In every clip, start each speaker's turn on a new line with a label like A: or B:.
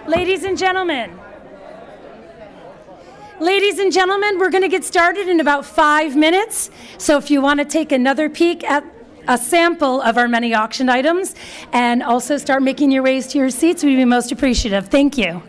A: Ladies and gentlemen, we're going to get started in about 5 minutes. So if you want to take another peek at a sample of our many auction items and also start making your ways to your seats, we'd be most appreciative. Thank you.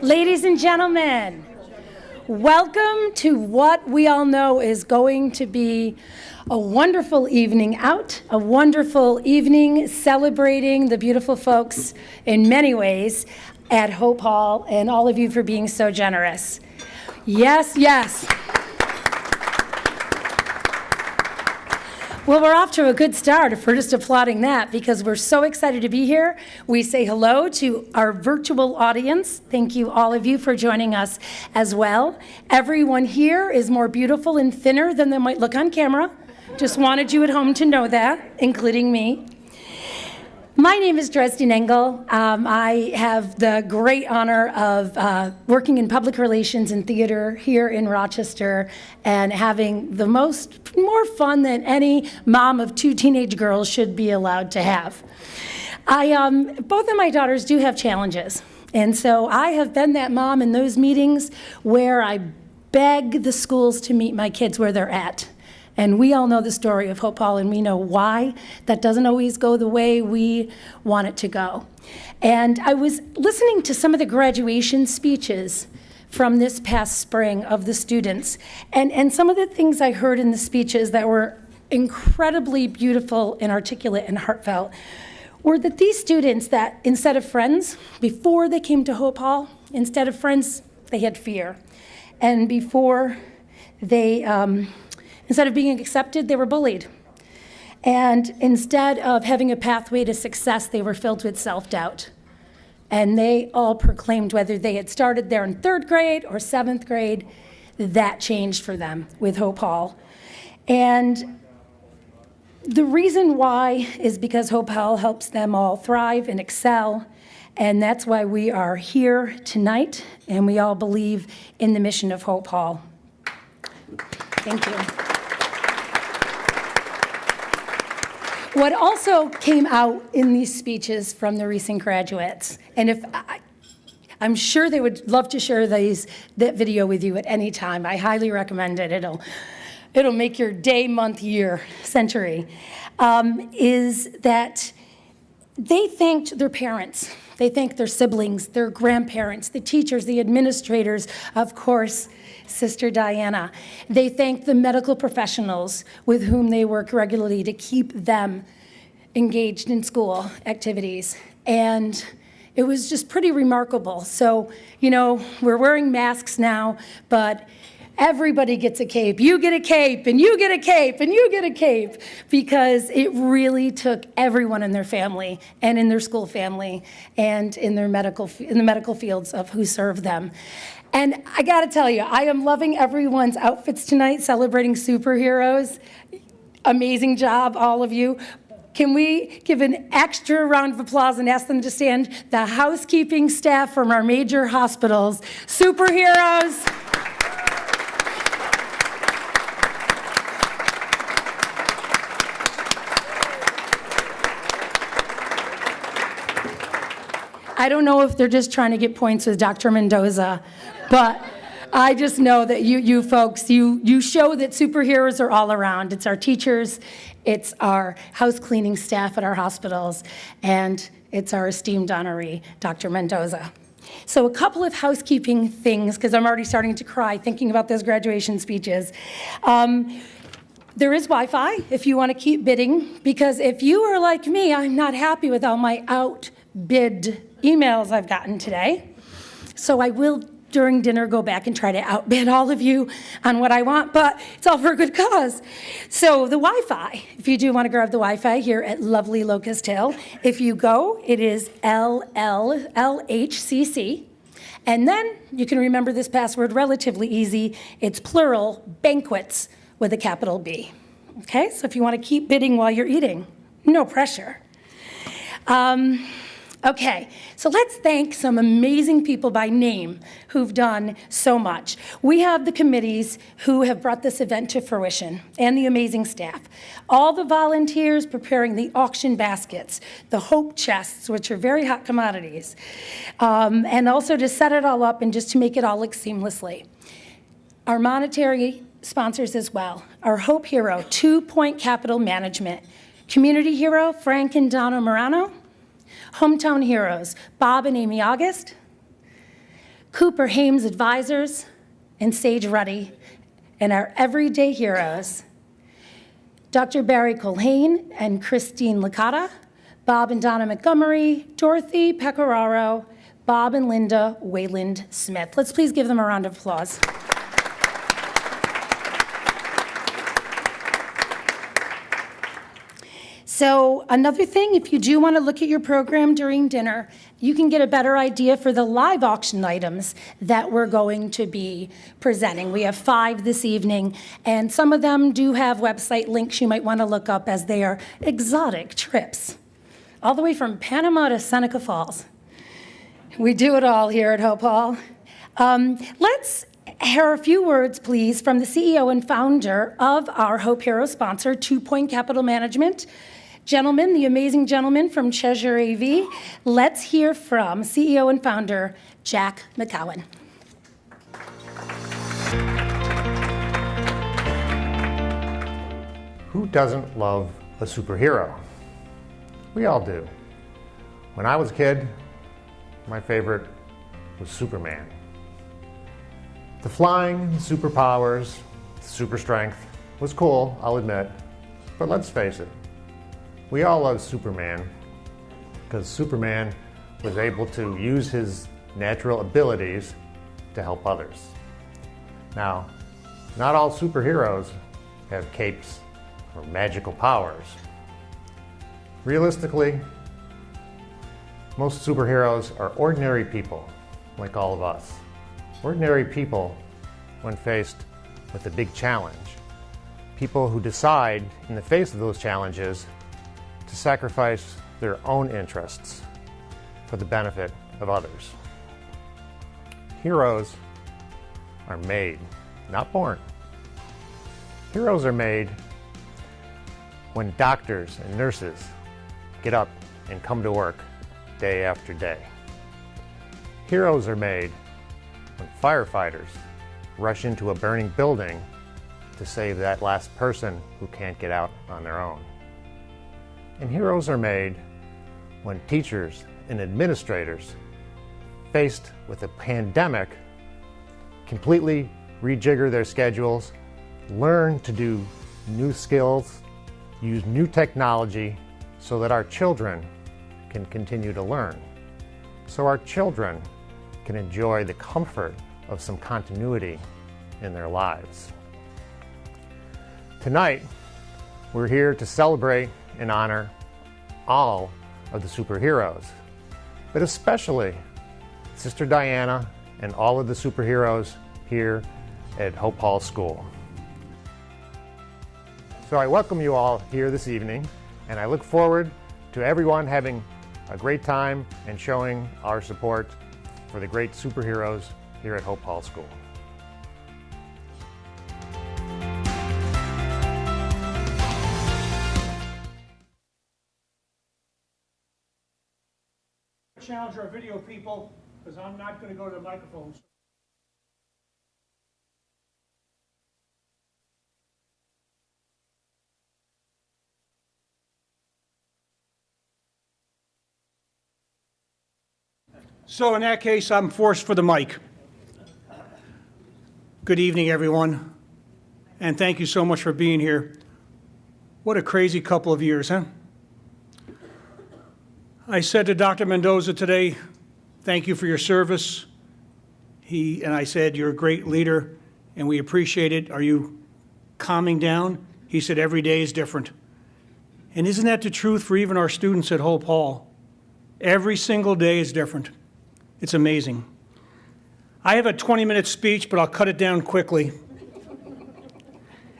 A: Ladies and gentlemen, welcome to what we all know is going to be a wonderful evening out, a wonderful evening celebrating the beautiful folks in many ways at Hope Hall, and all of you for being so generous. Yes, yes. Well, we're off to a good start if we're just applauding that, because we're so excited to be here. We say hello to our virtual audience. Thank you, all of you, for joining us as well. Everyone here is more beautiful and thinner than they might look on camera. Just wanted you at home to know that, including me. My name is Dresden Engel. I have the great honor of working in public relations and theater here in Rochester and having the more fun than any mom of two teenage girls should be allowed to have. Both of my daughters do have challenges, and so I have been that mom in those meetings where I beg the schools to meet my kids where they're at. And we all know the story of Hope Hall, and we know why that doesn't always go the way we want it to go. And I was listening to some of the graduation speeches from this past spring of the students, and some of the things I heard in the speeches that were incredibly beautiful and articulate and heartfelt were that these students, that instead of friends, before they came to Hope Hall, instead of friends, they had fear. And before they, instead of being accepted, they were bullied. And instead of having a pathway to success, they were filled with self-doubt. And they all proclaimed, whether they had started there in 3rd grade or 7th grade, that changed for them with Hope Hall. And the reason why is because Hope Hall helps them all thrive and excel. And that's why we are here tonight, and we all believe in the mission of Hope Hall. Thank you. What also came out in these speeches from the recent graduates, and I'm sure they would love to share that video with you at any time. I highly recommend it. It'll make your day, month, year, century, is that they thanked their parents. They thanked their siblings, their grandparents, the teachers, the administrators, of course, Sister Diana. They thanked the medical professionals with whom they work regularly to keep them engaged in school activities. And it was just pretty remarkable. So, we're wearing masks now, but everybody gets a cape. You get a cape, and you get a cape, and you get a cape, because it really took everyone in their family and in their school family and in the medical fields of who served them. And I gotta tell you, I am loving everyone's outfits tonight, celebrating superheroes. Amazing job, all of you. Can we give an extra round of applause and ask them to stand? The housekeeping staff from our major hospitals, superheroes. I don't know if they're just trying to get points with Dr. Mendoza, but I just know that you folks, you show that superheroes are all around. It's our teachers, it's our house cleaning staff at our hospitals, and it's our esteemed honoree, Dr. Mendoza. So a couple of housekeeping things, because I'm already starting to cry thinking about those graduation speeches. There is Wi-Fi if you want to keep bidding, because if you are like me, I'm not happy with all my outbid emails I've gotten today. So I will, during dinner, go back and try to outbid all of you on what I want, but it's all for a good cause. So the Wi-Fi, if you do want to grab the Wi-Fi here at lovely Locust Hill, if you go, it is LLLHCC. And then you can remember this password relatively easy. It's plural, banquets with a capital B. Okay, so if you want to keep bidding while you're eating, no pressure. Okay, so let's thank some amazing people by name who've done so much. We have the committees who have brought this event to fruition, and the amazing staff. All the volunteers preparing the auction baskets, the hope chests, which are very hot commodities, and also to set it all up and just to make it all look seamlessly. Our monetary sponsors as well. Our Hope Hero, 2 Point Capital Management. Community Hero, Frank and Donna Morano. Hometown Heroes, Bob and Amy August. Cooper Hames Advisors, and Sage Ruddy, and our everyday heroes, Dr. Barry Colhane and Christine Licata, Bob and Donna Montgomery, Dorothy Pecoraro, Bob and Linda Wayland Smith. Let's please give them a round of applause. So another thing, if you do want to look at your program during dinner, you can get a better idea for the live auction items that we're going to be presenting. We have 5 this evening, and some of them do have website links you might want to look up, as they are exotic trips, all the way from Panama to Seneca Falls. We do it all here at Hope Hall. Let's hear a few words, please, from the CEO and founder of our Hope Hero sponsor, 2 Point Capital Management. Gentlemen, the amazing gentleman from Cheshire AV, let's hear from CEO and founder, Jack McCowan.
B: Who doesn't love a superhero? We all do. When I was a kid, my favorite was Superman. The flying, superpowers, super strength was cool, I'll admit, but let's face it, we all love Superman because Superman was able to use his natural abilities to help others. Now, not all superheroes have capes or magical powers. Realistically, most superheroes are ordinary people, like all of us. Ordinary people when faced with a big challenge. People who decide, in the face of those challenges, to sacrifice their own interests for the benefit of others. Heroes are made, not born. Heroes are made when doctors and nurses get up and come to work day after day. Heroes are made when firefighters rush into a burning building to save that last person who can't get out on their own. And heroes are made when teachers and administrators, faced with a pandemic, completely rejigger their schedules, learn to do new skills, use new technology so that our children can continue to learn. So our children can enjoy the comfort of some continuity in their lives. Tonight, we're here to celebrate and honor all of the superheroes, but especially Sister Diana and all of the superheroes here at Hope Hall School. So I welcome you all here this evening, and I look forward to everyone having a great time and showing our support for the great superheroes here at Hope Hall School.
C: Challenge our video people, because I'm not going to go to the microphones. So in that case, I'm forced for the mic. Good evening, everyone, and thank you so much for being here. What a crazy couple of years, huh? I said to Dr. Mendoza today, thank you for your service. I said, you're a great leader, and we appreciate it. Are you calming down? He said, every day is different. And isn't that the truth for even our students at Hope Hall? Every single day is different. It's amazing. I have a 20-minute speech, but I'll cut it down quickly.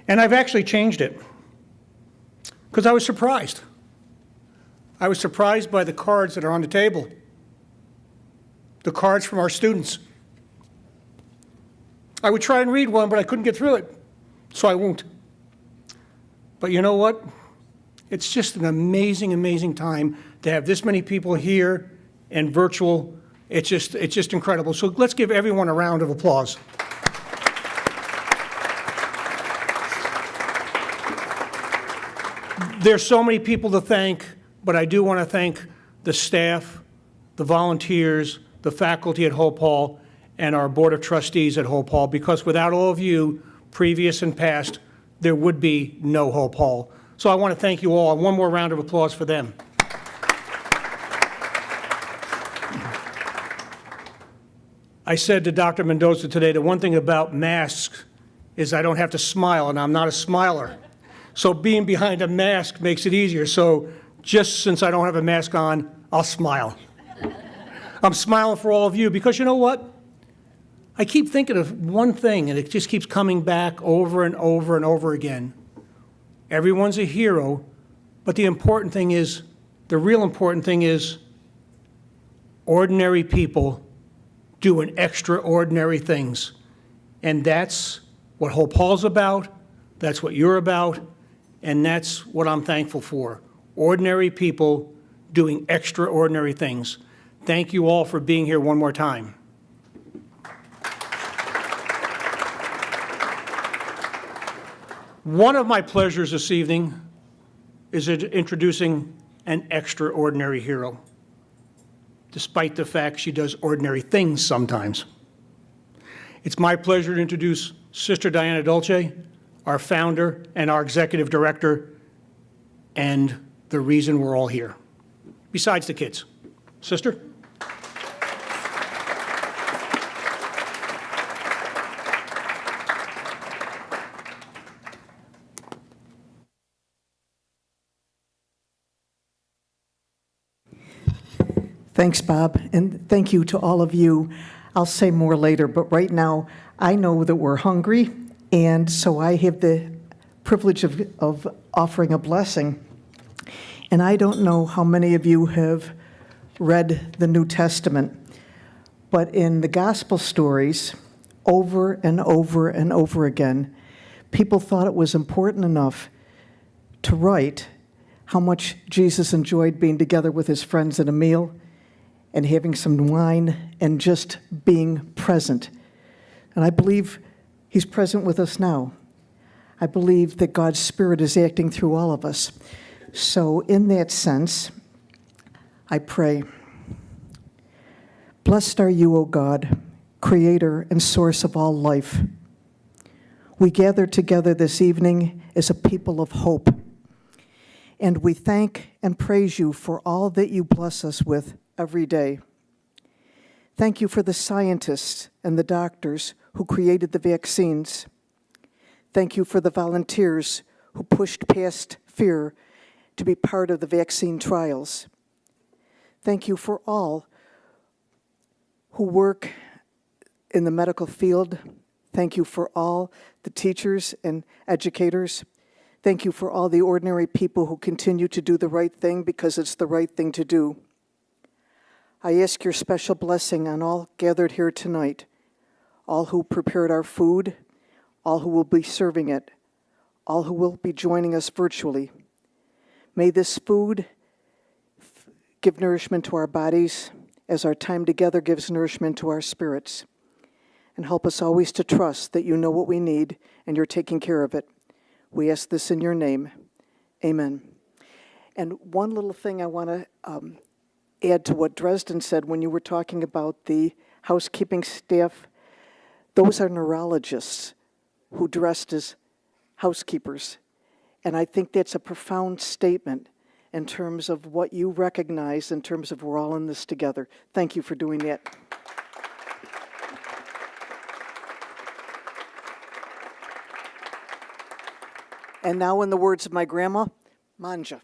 C: And I've actually changed it, because I was surprised. I was surprised by the cards that are on the table, the cards from our students. I would try and read one, but I couldn't get through it, so I won't. But you know what? It's just an amazing, amazing time to have this many people here and virtual. It's just incredible. So let's give everyone a round of applause. There's so many people to thank, but I do want to thank the staff, the volunteers, the faculty at Hope Hall, and our Board of Trustees at Hope Hall, because without all of you, previous and past, there would be no Hope Hall. So I want to thank you all. One more round of applause for them. I said to Dr. Mendoza today, the one thing about masks is I don't have to smile, and I'm not a smiler. So being behind a mask makes it easier. So just since I don't have a mask on, I'll smile. I'm smiling for all of you because you know what? I keep thinking of one thing, and it just keeps coming back over and over and over again. Everyone's a hero, but the important thing is, the real important thing is ordinary people doing extraordinary things. And that's what Hope Hall's about, that's what you're about, and that's what I'm thankful for. Ordinary people doing extraordinary things. Thank you all for being here one more time. One of my pleasures this evening is introducing an extraordinary hero, despite the fact she does ordinary things sometimes. It's my pleasure to introduce Sister Diana Dolce, our founder and our executive director, and the reason we're all here, besides the kids. Sister?
D: Thanks, Bob, and thank you to all of you. I'll say more later, but right now, I know that we're hungry, and so I have the privilege of offering a blessing. And I don't know how many of you have read the New Testament, but in the gospel stories, over and over and over again, people thought it was important enough to write how much Jesus enjoyed being together with his friends at a meal, and having some wine, and just being present. And I believe he's present with us now. I believe that God's Spirit is acting through all of us. So in that sense, I pray, blessed are you, O God, creator and source of all life. We gather together this evening as a people of hope, and we thank and praise you for all that you bless us with every day. Thank you for the scientists and the doctors who created the vaccines. Thank you for the volunteers who pushed past fear to be part of the vaccine trials. Thank you for all who work in the medical field. Thank you for all the teachers and educators. Thank you for all the ordinary people who continue to do the right thing because it's the right thing to do. I ask your special blessing on all gathered here tonight, all who prepared our food, all who will be serving it, all who will be joining us virtually. May this food give nourishment to our bodies as our time together gives nourishment to our spirits. And help us always to trust that you know what we need and you're taking care of it. We ask this in your name. Amen. And one little thing I want to add to what Dresden said when you were talking about the housekeeping staff. Those are neurologists who dressed as housekeepers. And I think that's a profound statement in terms of what you recognize in terms of we're all in this together. Thank you for doing that. And now in the words of my grandma, manja.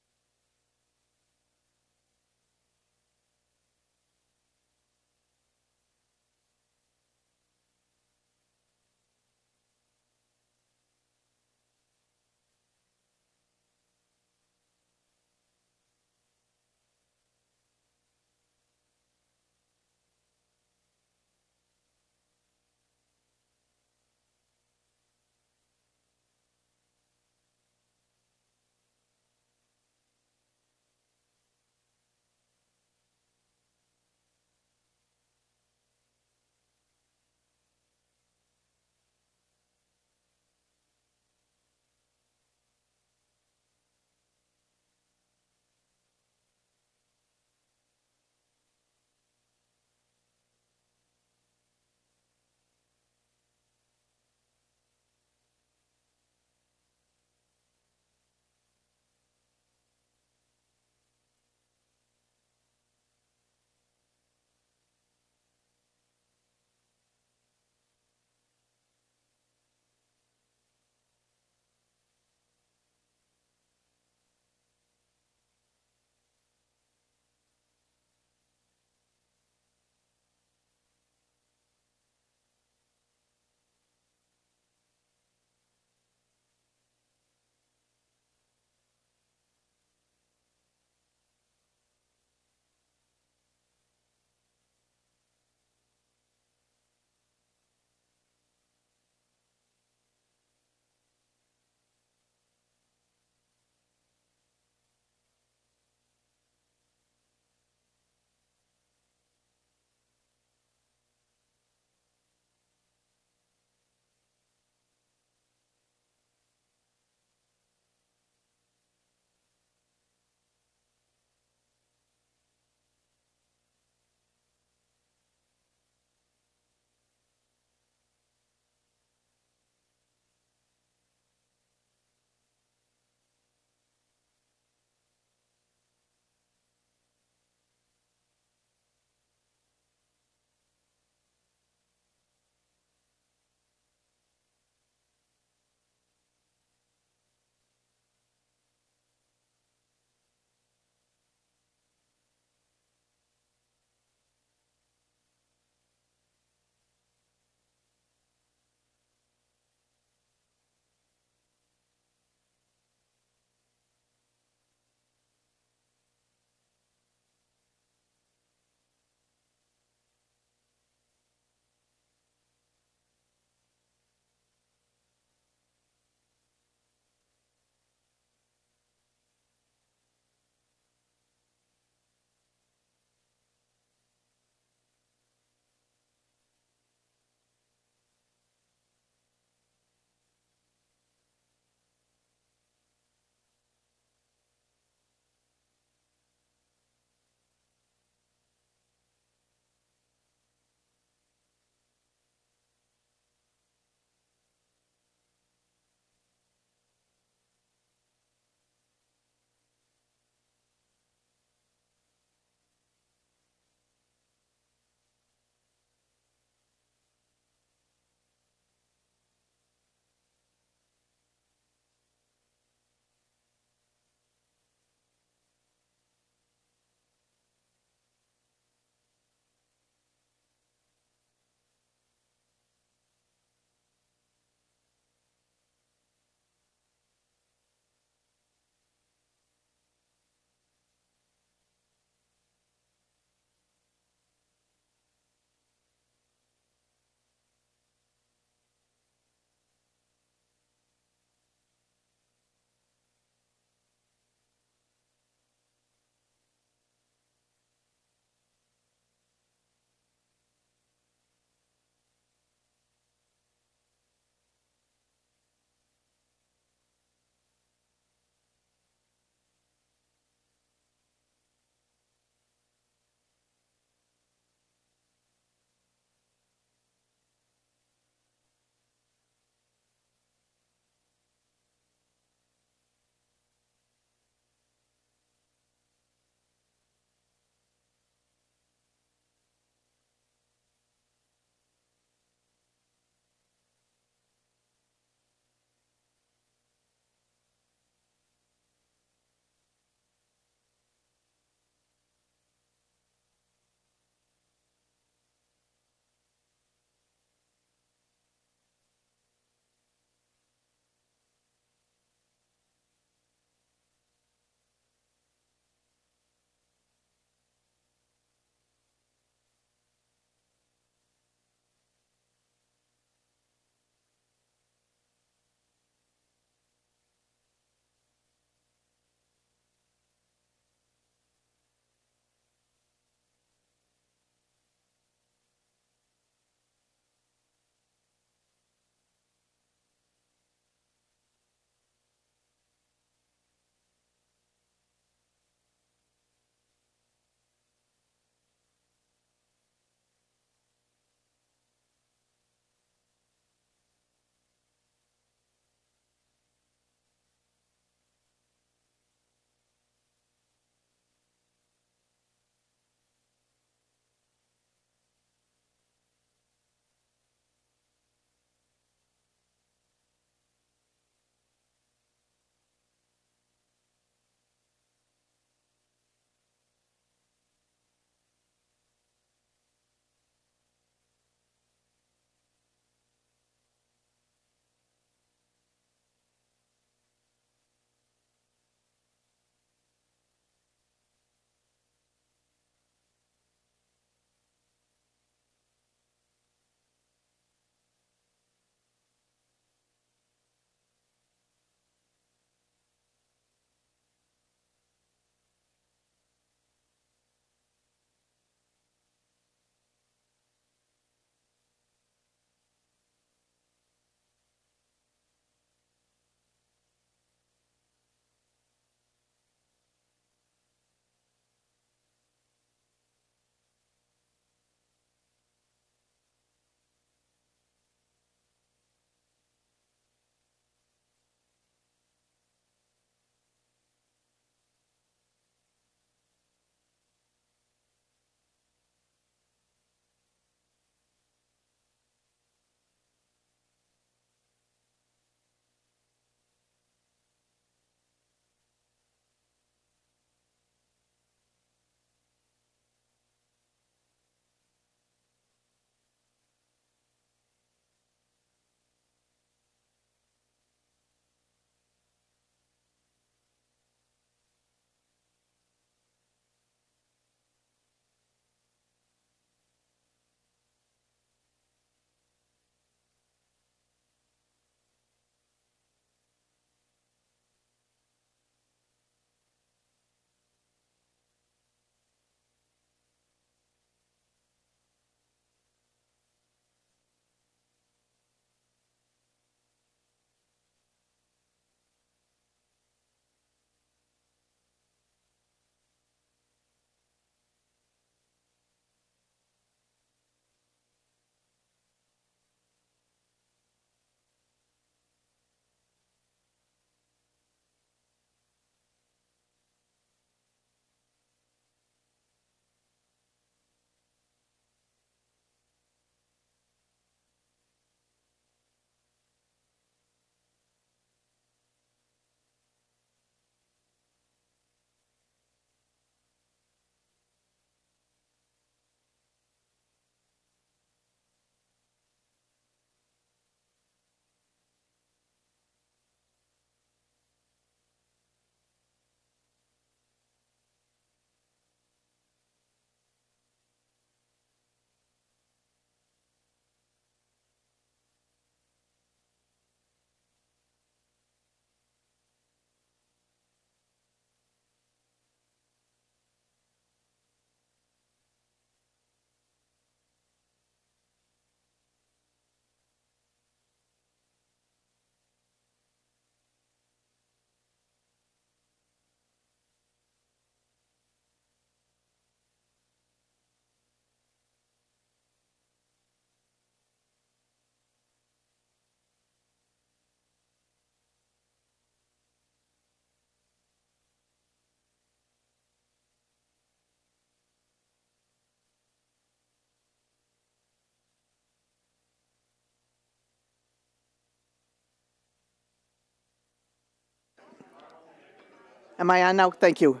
D: Am I on now? Thank you.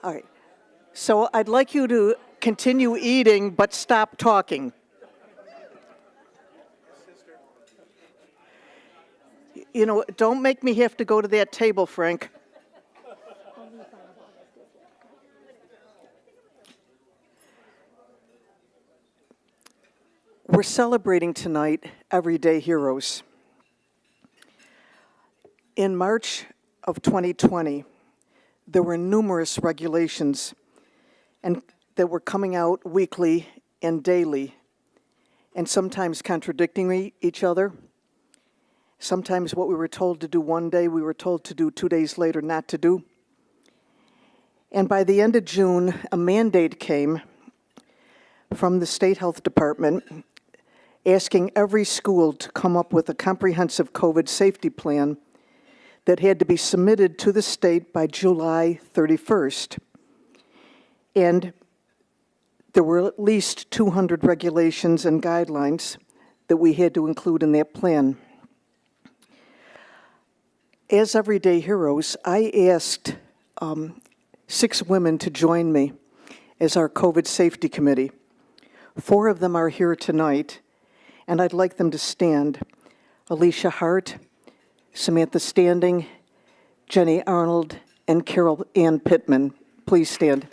D: All right. So I'd like you to continue eating, but stop talking. You know, don't make me have to go to that table, Frank. We're celebrating tonight Everyday Heroes. In March of 2020, there were numerous regulations that were coming out weekly and daily, and sometimes contradicting each other. Sometimes what we were told to do one day, we were told to do 2 days later not to do. And by the end of June, a mandate came from the State Health Department asking every school to come up with a comprehensive COVID safety plan that had to be submitted to the state by July 31st. And there were at least 200 regulations and guidelines that we had to include in that plan. As Everyday Heroes, I asked 6 women to join me as our COVID safety committee. 4 of them are here tonight, and I'd like them to stand. Alicia Hart, Samantha Standing, Jenny Arnold, and Carol Ann Pittman. Please stand.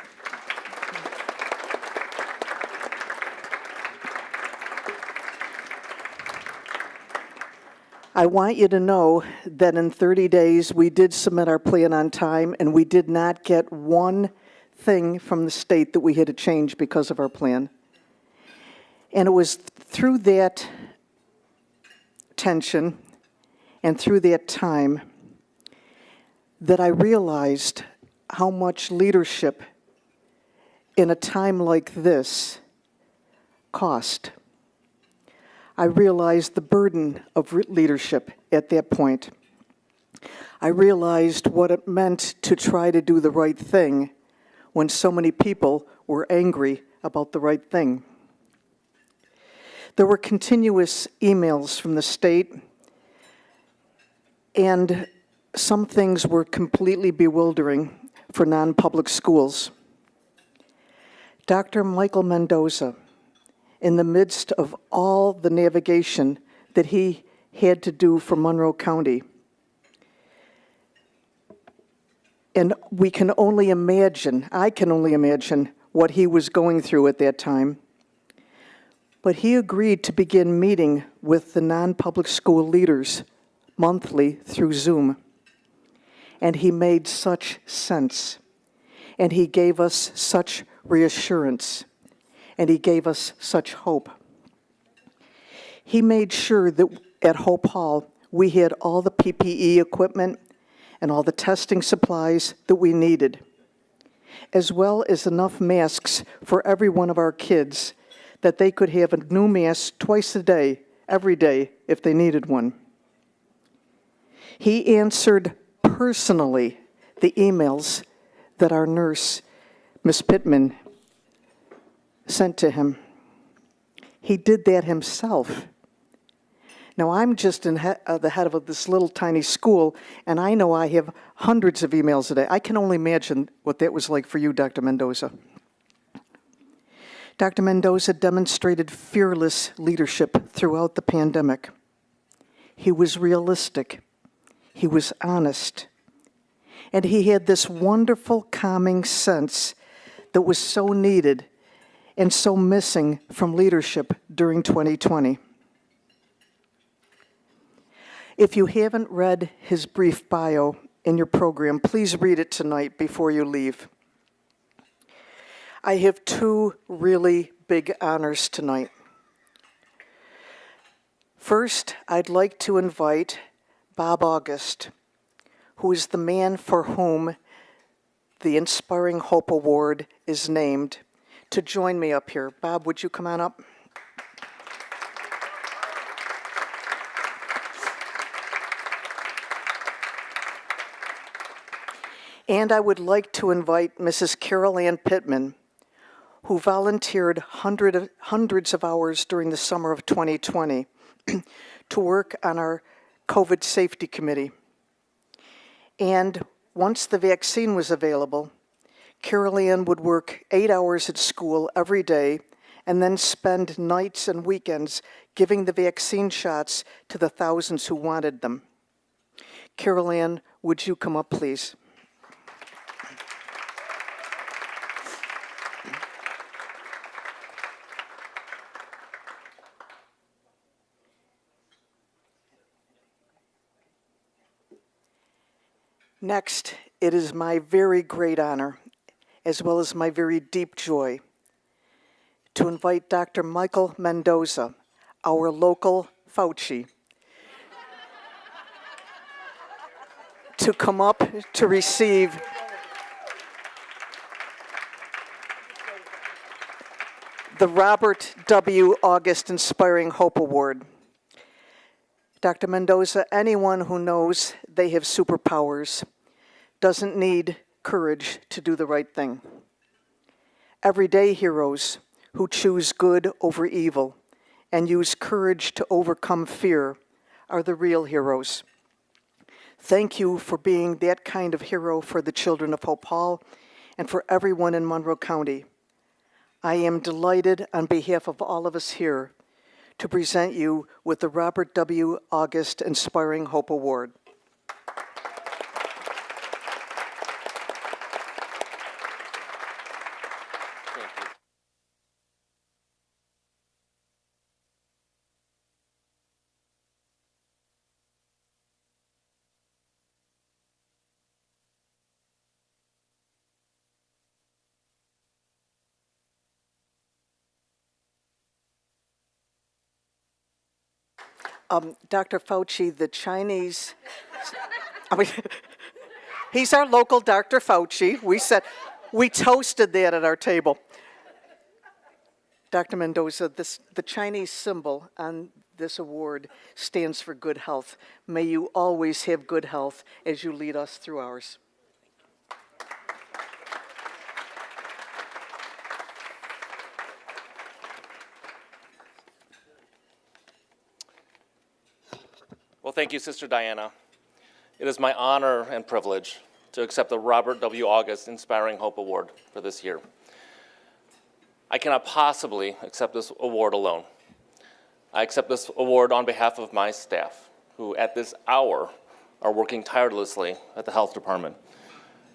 D: I want you to know that in 30 days, we did submit our plan on time, and we did not get one thing from the state that we had to change because of our plan. And it was through that tension and through that time that I realized how much leadership in a time like this cost. I realized the burden of leadership at that point. I realized what it meant to try to do the right thing when so many people were angry about the right thing. There were continuous emails from the state, and some things were completely bewildering for non-public schools. Dr. Michael Mendoza, in the midst of all the navigation that he had to do for Monroe County, and we can only imagine, I can only imagine what he was going through at that time. But he agreed to begin meeting with the non-public school leaders monthly through Zoom. And he made such sense. And he gave us such reassurance. And he gave us such hope. He made sure that at Hope Hall, we had all the PPE equipment and all the testing supplies that we needed, as well as enough masks for every one of our kids that they could have a new mask twice a day, every day, if they needed one. He answered personally the emails that our nurse, Ms. Pittman, sent to him. He did that himself. Now, I'm just the head of this little tiny school, and I know I have hundreds of emails a day. I can only imagine what that was like for you, Dr. Mendoza. Dr. Mendoza demonstrated fearless leadership throughout the pandemic. He was realistic. He was honest. And he had this wonderful calming sense that was so needed and so missing from leadership during 2020. If you haven't read his brief bio in your program, please read it tonight before you leave. I have 2 really big honors tonight. First, I'd like to invite Bob August, who is the man for whom the Inspiring Hope Award is named, to join me up here. Bob, would you come on up? And I would like to invite Mrs. Carol Ann Pittman, who volunteered hundreds of hours during the summer of 2020 to work on our COVID safety committee. And Once the vaccine was available, Carol Ann would work 8 hours at school every day and then spend nights and weekends giving the vaccine shots to the thousands who wanted them. Carol Ann, would you come up, please? Next, it is my very great honor, as well as my very deep joy, to invite Dr. Michael Mendoza, our local Fauci, to come up to receive the Robert W. August Inspiring Hope Award. Dr. Mendoza, anyone who knows they have superpowers doesn't need courage to do the right thing. Everyday heroes who choose good over evil and use courage to overcome fear are the real heroes. Thank you for being that kind of hero for the children of Hope Hall and for everyone in Monroe County. I am delighted on behalf of all of us here to present you with the Robert W. August Inspiring Hope Award. Dr. Fauci, the Chinese, he's our local Dr. Fauci. We toasted that at our table. Dr. Mendoza, the Chinese symbol on this award stands for good health. May you always have good health as you lead us through ours.
E: Well, thank you, Sister Diana. It is my honor and privilege to accept the Robert W. August Inspiring Hope Award for this year. I cannot possibly accept this award alone. I accept this award on behalf of my staff, who at this hour are working tirelessly at the health department,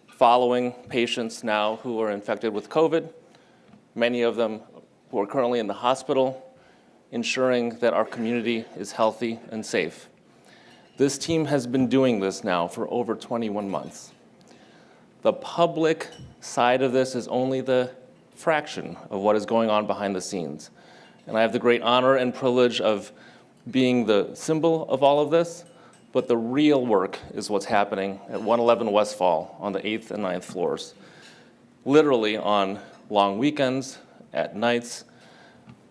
E: following patients now who are infected with COVID, many of them who are currently in the hospital, ensuring that our community is healthy and safe. This team has been doing this now for over 21 months. The public side of this is only the fraction of what is going on behind the scenes. And I have the great honor and privilege of being the symbol of all of this, but the real work is what's happening at 111 Westfall on the 8th and 9th floors. Literally on long weekends, at nights.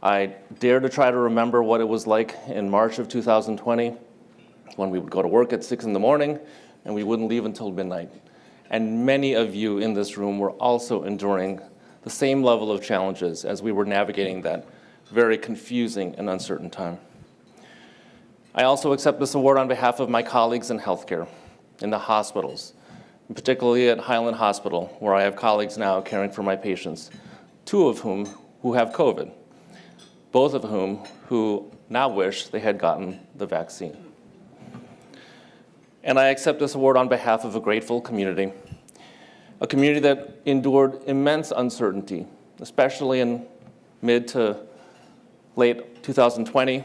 E: I dare to try to remember what it was like in March of 2020, when we would go to work at 6 in the morning and we wouldn't leave until midnight. And many of you in this room were also enduring the same level of challenges as we were navigating that very confusing and uncertain time. I also accept this award on behalf of my colleagues in healthcare, in the hospitals, and particularly at Highland Hospital, where I have colleagues now caring for my patients, 2 of whom who have COVID, both of whom who now wish they had gotten the vaccine. And I accept this award on behalf of a grateful community, a community that endured immense uncertainty, especially in mid to late 2020,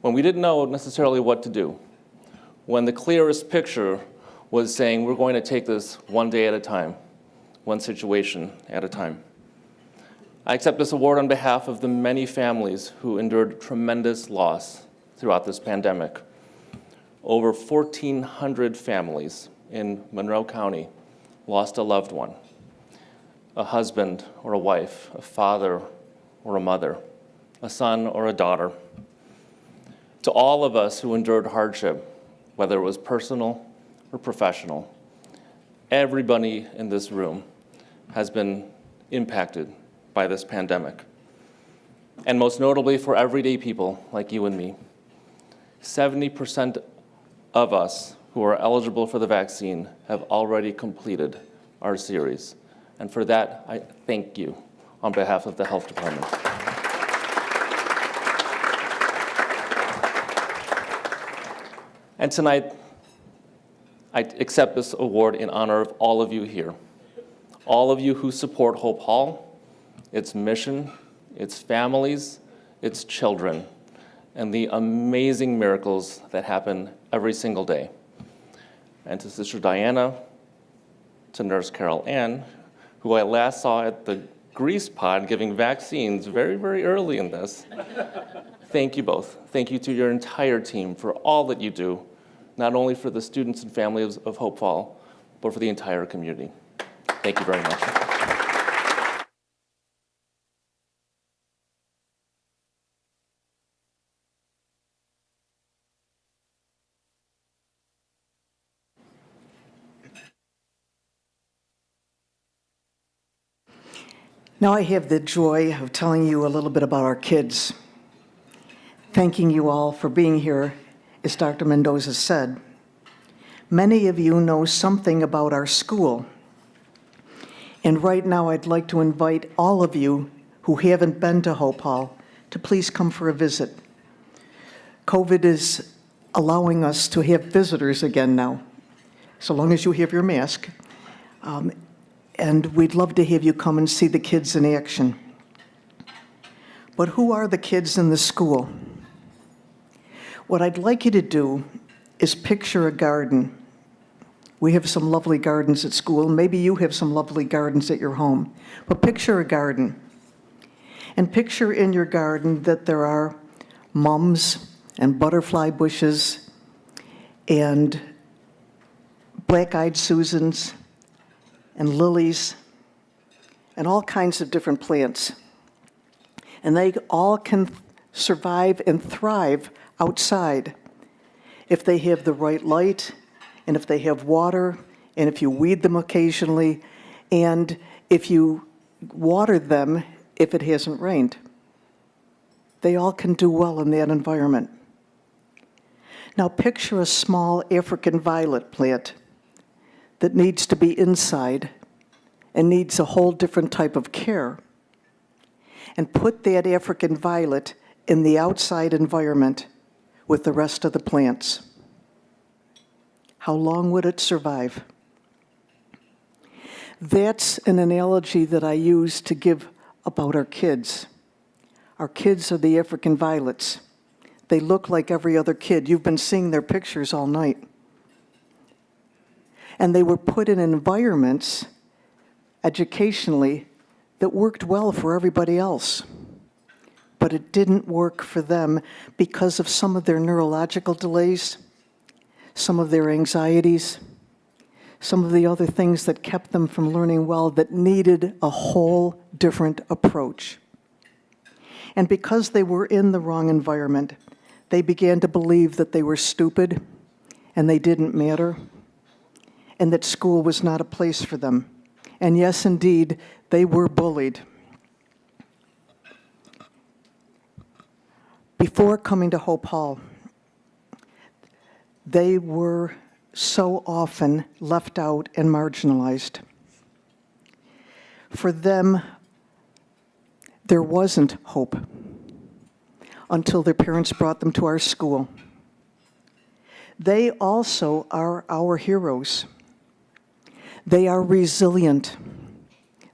E: when we didn't know necessarily what to do, when the clearest picture was saying we're going to take this one day at a time, one situation at a time. I accept this award on behalf of the many families who endured tremendous loss throughout this pandemic. Over 1,400 families in Monroe County lost a loved one, a husband or a wife, a father or a mother, a son or a daughter. To all of us who endured hardship, whether it was personal or professional, everybody in this room has been impacted by this pandemic. And most notably for everyday people like you and me, 70% of us who are eligible for the vaccine have already completed our series. And for that, I thank you on behalf of the Health Department. And tonight, I accept this award in honor of all of you here. All of you who support Hope Hall, its mission, its families, its children, and the amazing miracles that happen every single day. And to Sister Diana, to Nurse Carol Ann, who I last saw at the Grease Pod giving vaccines very, very early in this. Thank you both. Thank you to your entire team for all that you do, not only for the students and families of Hope Hall, but for the entire community. Thank you very much.
D: Now I have the joy of telling you a little bit about our kids. Thanking you all for being here, as Dr. Mendoza said. Many of you know something about our school. And right now I'd like to invite all of you who haven't been to Hope Hall to please come for a visit. COVID is allowing us to have visitors again now, so long as you have your mask. And we'd love to have you come and see the kids in action. But who are the kids in the school? What I'd like you to do is picture a garden. We have some lovely gardens at school. Maybe you have some lovely gardens at your home. But picture a garden. And picture in your garden that there are mums and butterfly bushes and black-eyed Susans and lilies, and all kinds of different plants. And they all can survive and thrive outside if they have the right light, and if they have water, and if you weed them occasionally, and if you water them if it hasn't rained. They all can do well in that environment. Now picture a small African violet plant that needs to be inside and needs a whole different type of care. And put that African violet in the outside environment with the rest of the plants. How long would it survive? That's an analogy that I use to give about our kids. Our kids are the African violets. They look like every other kid. You've been seeing their pictures all night. And they were put in environments, educationally, that worked well for everybody else. But it didn't work for them because of some of their neurological delays, some of their anxieties, some of the other things that kept them from learning well that needed a whole different approach. And because they were in the wrong environment, they began to believe that they were stupid and they didn't matter, and that school was not a place for them. And yes, indeed, they were bullied. Before coming to Hope Hall, they were so often left out and marginalized. For them, there wasn't hope until their parents brought them to our school. They also are our heroes. They are resilient.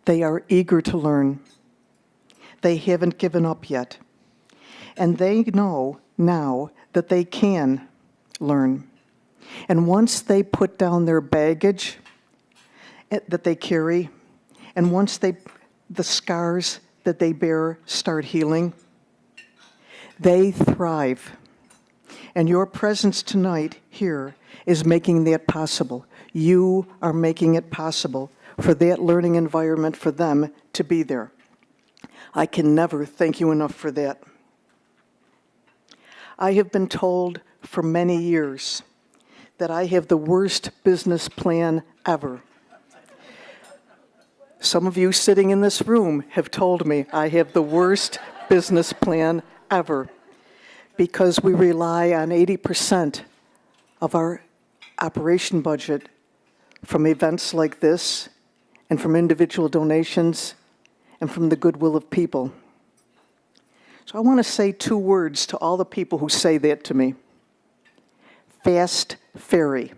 D: They are eager to learn. They haven't given up yet. And they know now that they can learn. And once they put down their baggage that they carry, and once the scars that they bear start healing, they thrive. And your presence tonight here is making that possible. You are making it possible for that learning environment for them to be there. I can never thank you enough for that. I have been told for many years that I have the worst business plan ever. Some of you sitting in this room have told me I have the worst business plan ever because we rely on 80% of our operation budget from events like this, and from individual donations, and from the goodwill of people. So I want to say 2 words to all the people who say that to me. Fast ferry.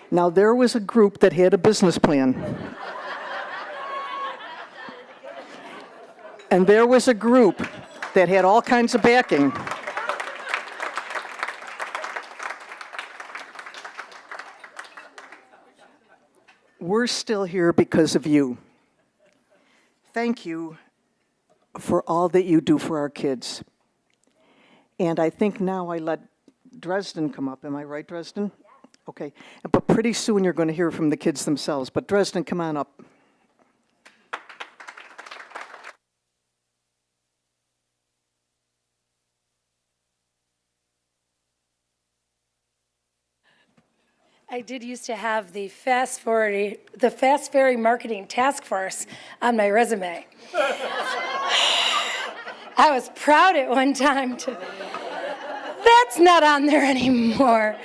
D: Now, there was a group that had a business plan. And there was a group that had all kinds of backing. We're still here because of you. Thank you for all that you do for our kids. And I think now I let Dresden come up. Am I right, Dresden? Okay. But pretty soon you're going to hear from the kids themselves. But Dresden, come on up.
A: I did used to have the Fast Ferry Marketing Task Force on my resume. I was proud at one time to. That's not on there anymore.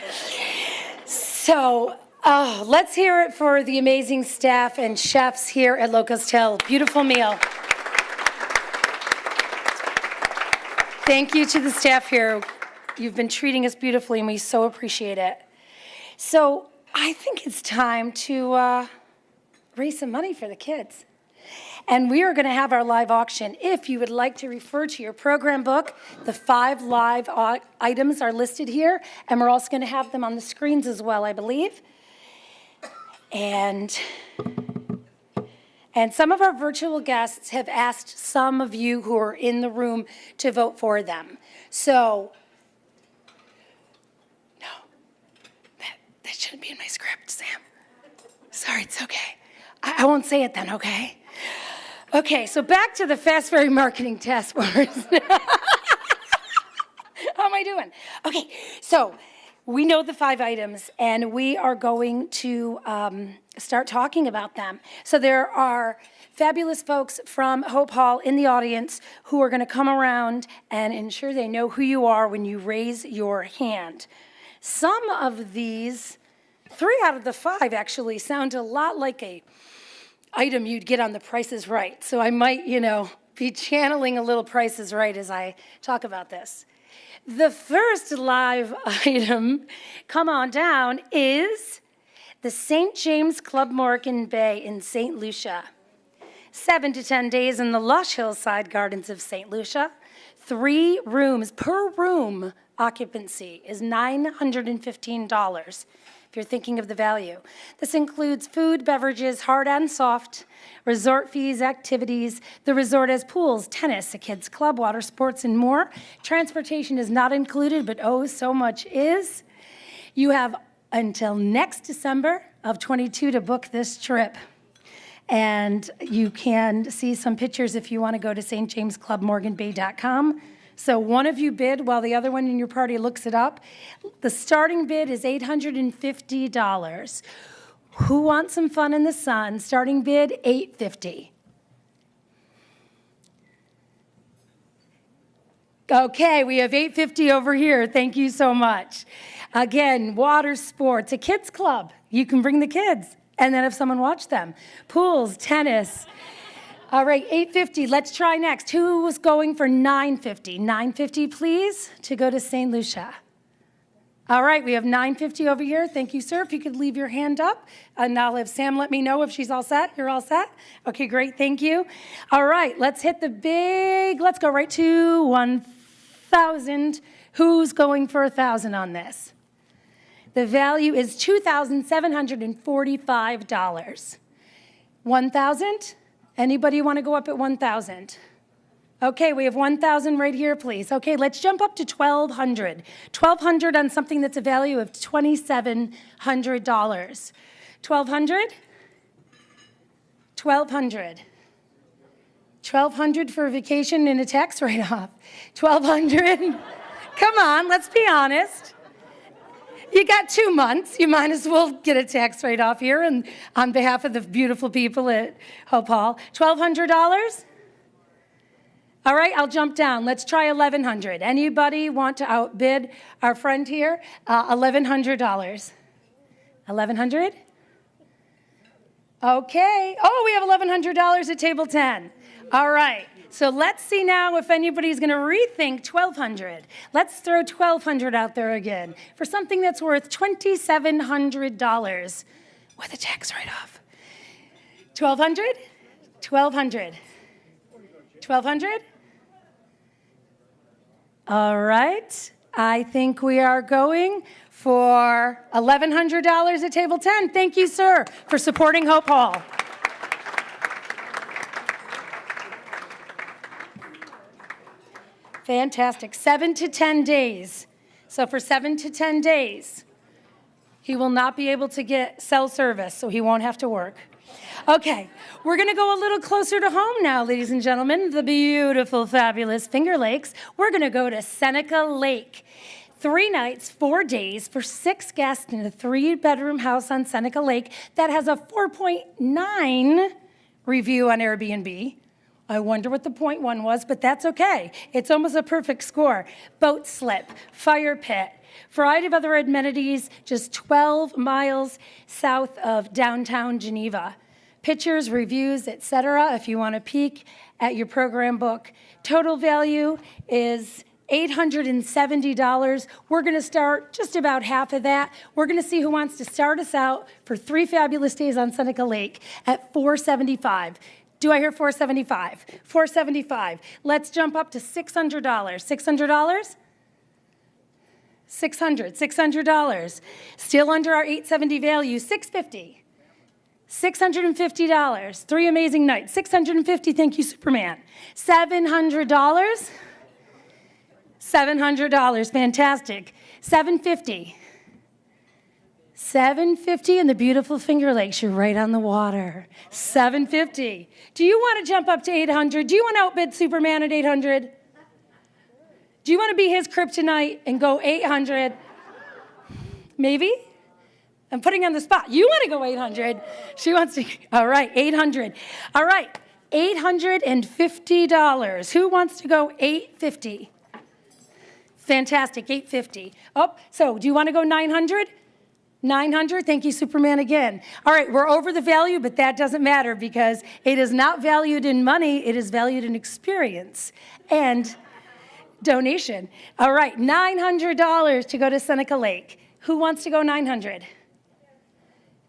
A: So let's hear it for the amazing staff and chefs here at Locust Hill. Beautiful meal. Thank you to the staff here. You've been treating us beautifully, and we so appreciate it. So I think it's time to raise some money for the kids. And we are going to have our live auction. If you would like to refer to your program book, the 5 live items are listed here, and we're also going to have them on the screens as well, I believe. And some of our virtual guests have asked some of you who are in the room to vote for them. So, no, that shouldn't be in my script, Sam. Sorry, it's okay. I won't say it then, okay? Okay, so back to the Fast Ferry Marketing Task Force. How am I doing? Okay, so we know the 5 items, and we are going to start talking about them. So there are fabulous folks from Hope Hall in the audience who are going to come around and ensure they know who you are when you raise your hand. Some of these, 3 out of the 5 actually sound a lot like a item you'd get on the Price is Right. So I might, be channeling a little Price is Right as I talk about this. The first live item, come on down, is the St. James Club Morgan Bay in St. Lucia. 7 to 10 days in the lush hillside gardens of St. Lucia. 3 rooms per room occupancy is $915. If you're thinking of the value. This includes food, beverages, hard and soft, resort fees, activities. The resort has pools, tennis, a kids club, water sports, and more. Transportation is not included, but oh, so much is. You have until next December of 22 to book this trip. And you can see some pictures if you want to go to stjamesclubmorganbay.com. So one of you bid while the other one in your party looks it up. The starting bid is $850. Who wants some fun in the sun? Starting bid, $850. Okay, we have $850 over here. Thank you so much. Again, water sports, a kids club. You can bring the kids and then have someone watch them. Pools, tennis. All right, $850. Let's try next. Who was going for $950? $950, please, to go to St. Lucia. All right, we have $950 over here. Thank you, sir. If you could leave your hand up, and I'll have Sam let me know if she's all set. You're all set? Okay, great. Thank you. All right, let's hit the big. Let's go right to 1,000. Who's going for 1,000 on this? The value is $2,745. 1,000? Anybody want to go up at 1,000? Okay, we have 1,000 right here, please. Okay, let's jump up to 1,200. 1,200 on something that's a value of $2,700. 1,200? 1,200. 1,200 for a vacation and a tax write-off. 1,200? Come on, let's be honest. You got 2 months. You might as well get a tax write-off here and on behalf of the beautiful people at Hope Hall. $1,200? All right, I'll jump down. Let's try 1,100. Anybody want to outbid our friend here? $1,100. 1,100? Okay. Oh, we have $1,100 at table 10. All right. So let's see now if anybody's going to rethink 1,200. Let's throw 1,200 out there again for something that's worth $2,700 with a tax write-off. 1,200? 1,200. 1,200? All right. I think we are going for $1,100 at table 10. Thank you, sir, for supporting Hope Hall. Fantastic. 7 to 10 days. So for 7 to 10 days, he will not be able to get cell service, so he won't have to work. Okay, we're going to go a little closer to home now, ladies and gentlemen, the beautiful, fabulous Finger Lakes. We're going to go to Seneca Lake. 3 nights, 4 days for 6 guests in a 3-bedroom house on Seneca Lake that has a 4.9 review on Airbnb. I wonder what the 0.1 was, but that's okay. It's almost a perfect score. Boat slip, fire pit, variety of other amenities, just 12 miles south of downtown Geneva. Pictures, reviews, etc. if you want to peek at your program book. Total value is $870. We're going to start just about half of that. We're going to see who wants to start us out for 3 fabulous days on Seneca Lake at $475. Do I hear $475? $475. Let's jump up to $600. $600? $600. Still under our $870 value. $650. $650. 3 amazing nights. $650. Thank you, Superman. $700. $700. Fantastic. $750. $750 in the beautiful Finger Lakes. You're right on the water. $750. Do you want to jump up to $800? Do you want to outbid Superman at $800? Do you want to be his kryptonite and go $800? Maybe? I'm putting you on the spot. You want to go $800. She wants to. All right, $800. All right, $850. Who wants to go $850? Fantastic, $850. Oh, so do you want to go $900? $900. Thank you, Superman, again. All right, we're over the value, but that doesn't matter because it is not valued in money. It is valued in experience and donation. All right, $900 to go to Seneca Lake. Who wants to go $900?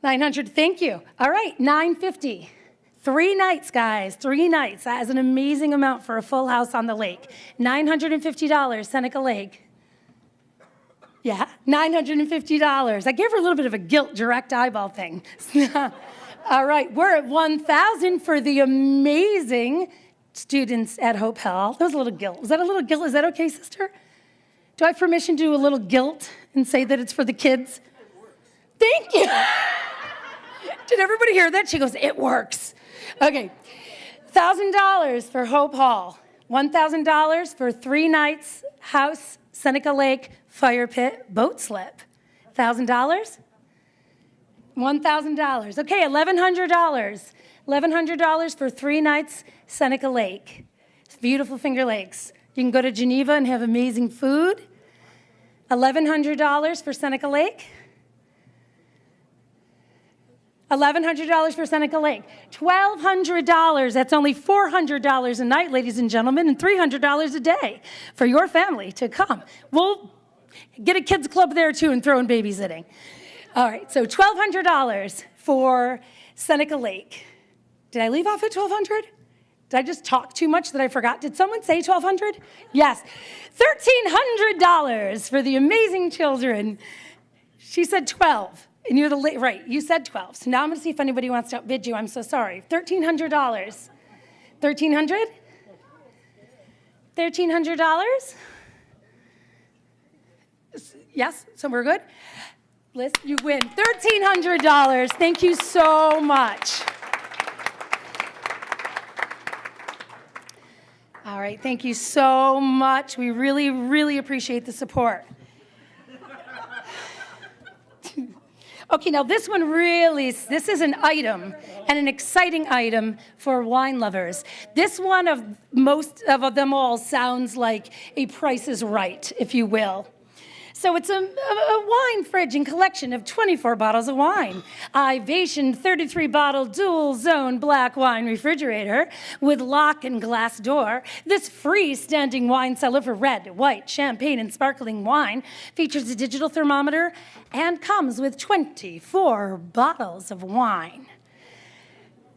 A: $900. Thank you. All right, $950. 3 nights, guys. 3 nights. That is an amazing amount for a full house on the lake. $950, Seneca Lake. Yeah, $950. I gave her a little bit of a guilt direct eyeball thing. All right, we're at $1,000 for the amazing students at Hope Hall. That was a little guilt. Was that a little guilt? Is that okay, sister? Do I have permission to do a little guilt and say that it's for the kids? Thank you. Did everybody hear that? She goes, it works. Okay, $1,000 for Hope Hall. $1,000 for 3 nights, house, Seneca Lake, fire pit, boat slip. $1,000? $1,000. Okay, $1,100. $1,100 for 3 nights, Seneca Lake. It's beautiful Finger Lakes. You can go to Geneva and have amazing food. $1,100 for Seneca Lake. $1,100 for Seneca Lake. $1,200. That's only $400 a night, ladies and gentlemen, and $300 a day for your family to come. We'll get a kids club there too and throw in babysitting. All right, so $1,200 for Seneca Lake. Did I leave off at $1,200? Did I just talk too much that I forgot? Did someone say $1,200? Yes. $1,300 for the amazing children. She said 12. And you're right, you said 12. So now I'm going to see if anybody wants to outbid you. I'm so sorry. $1,300. $1,300? $1,300? Yes, so we're good? Liz, you win. $1,300. Thank you so much. All right, thank you so much. We really, really appreciate the support. Okay, now this one this is an item, and an exciting item for wine lovers. This one of most of them all sounds like a Price is Right, if you will. So it's a wine fridge and collection of 24 bottles of wine. Ivation 33-bottle dual-zone black wine refrigerator with lock and glass door. This freestanding wine cellar for red, white, champagne, and sparkling wine features a digital thermometer and comes with 24 bottles of wine.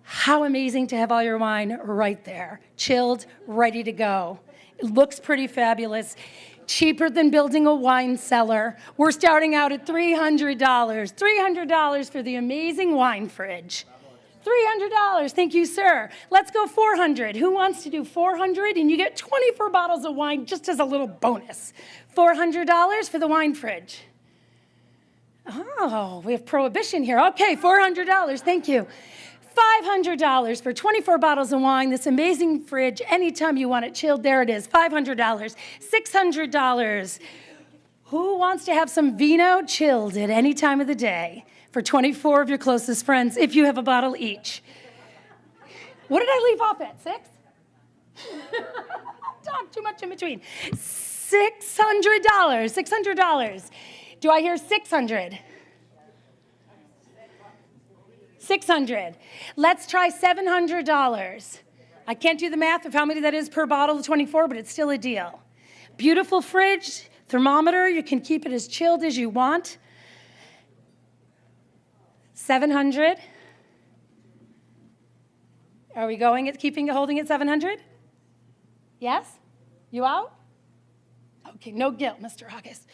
A: How amazing to have all your wine right there, chilled, ready to go. It looks pretty fabulous. Cheaper than building a wine cellar. We're starting out at $300. $300 for the amazing wine fridge. $300, thank you, sir. Let's go $400. Who wants to do $400? And you get 24 bottles of wine just as a little bonus. $400 for the wine fridge. Oh, we have prohibition here. Okay, $400, thank you. $500 for 24 bottles of wine, this amazing fridge, anytime you want it chilled, there it is, $500. $600. Who wants to have some vino chilled at any time of the day for 24 of your closest friends, if you have a bottle each? What did I leave off at, 6? Talk too much in between. $600, $600. Do I hear 600? 600. Let's try $700. I can't do the math of how many that is per bottle of 24, but it's still a deal. Beautiful fridge, thermometer, you can keep it as chilled as you want. 700. Are we going at holding it 700? Yes? You out? Okay, no guilt, Mr. August.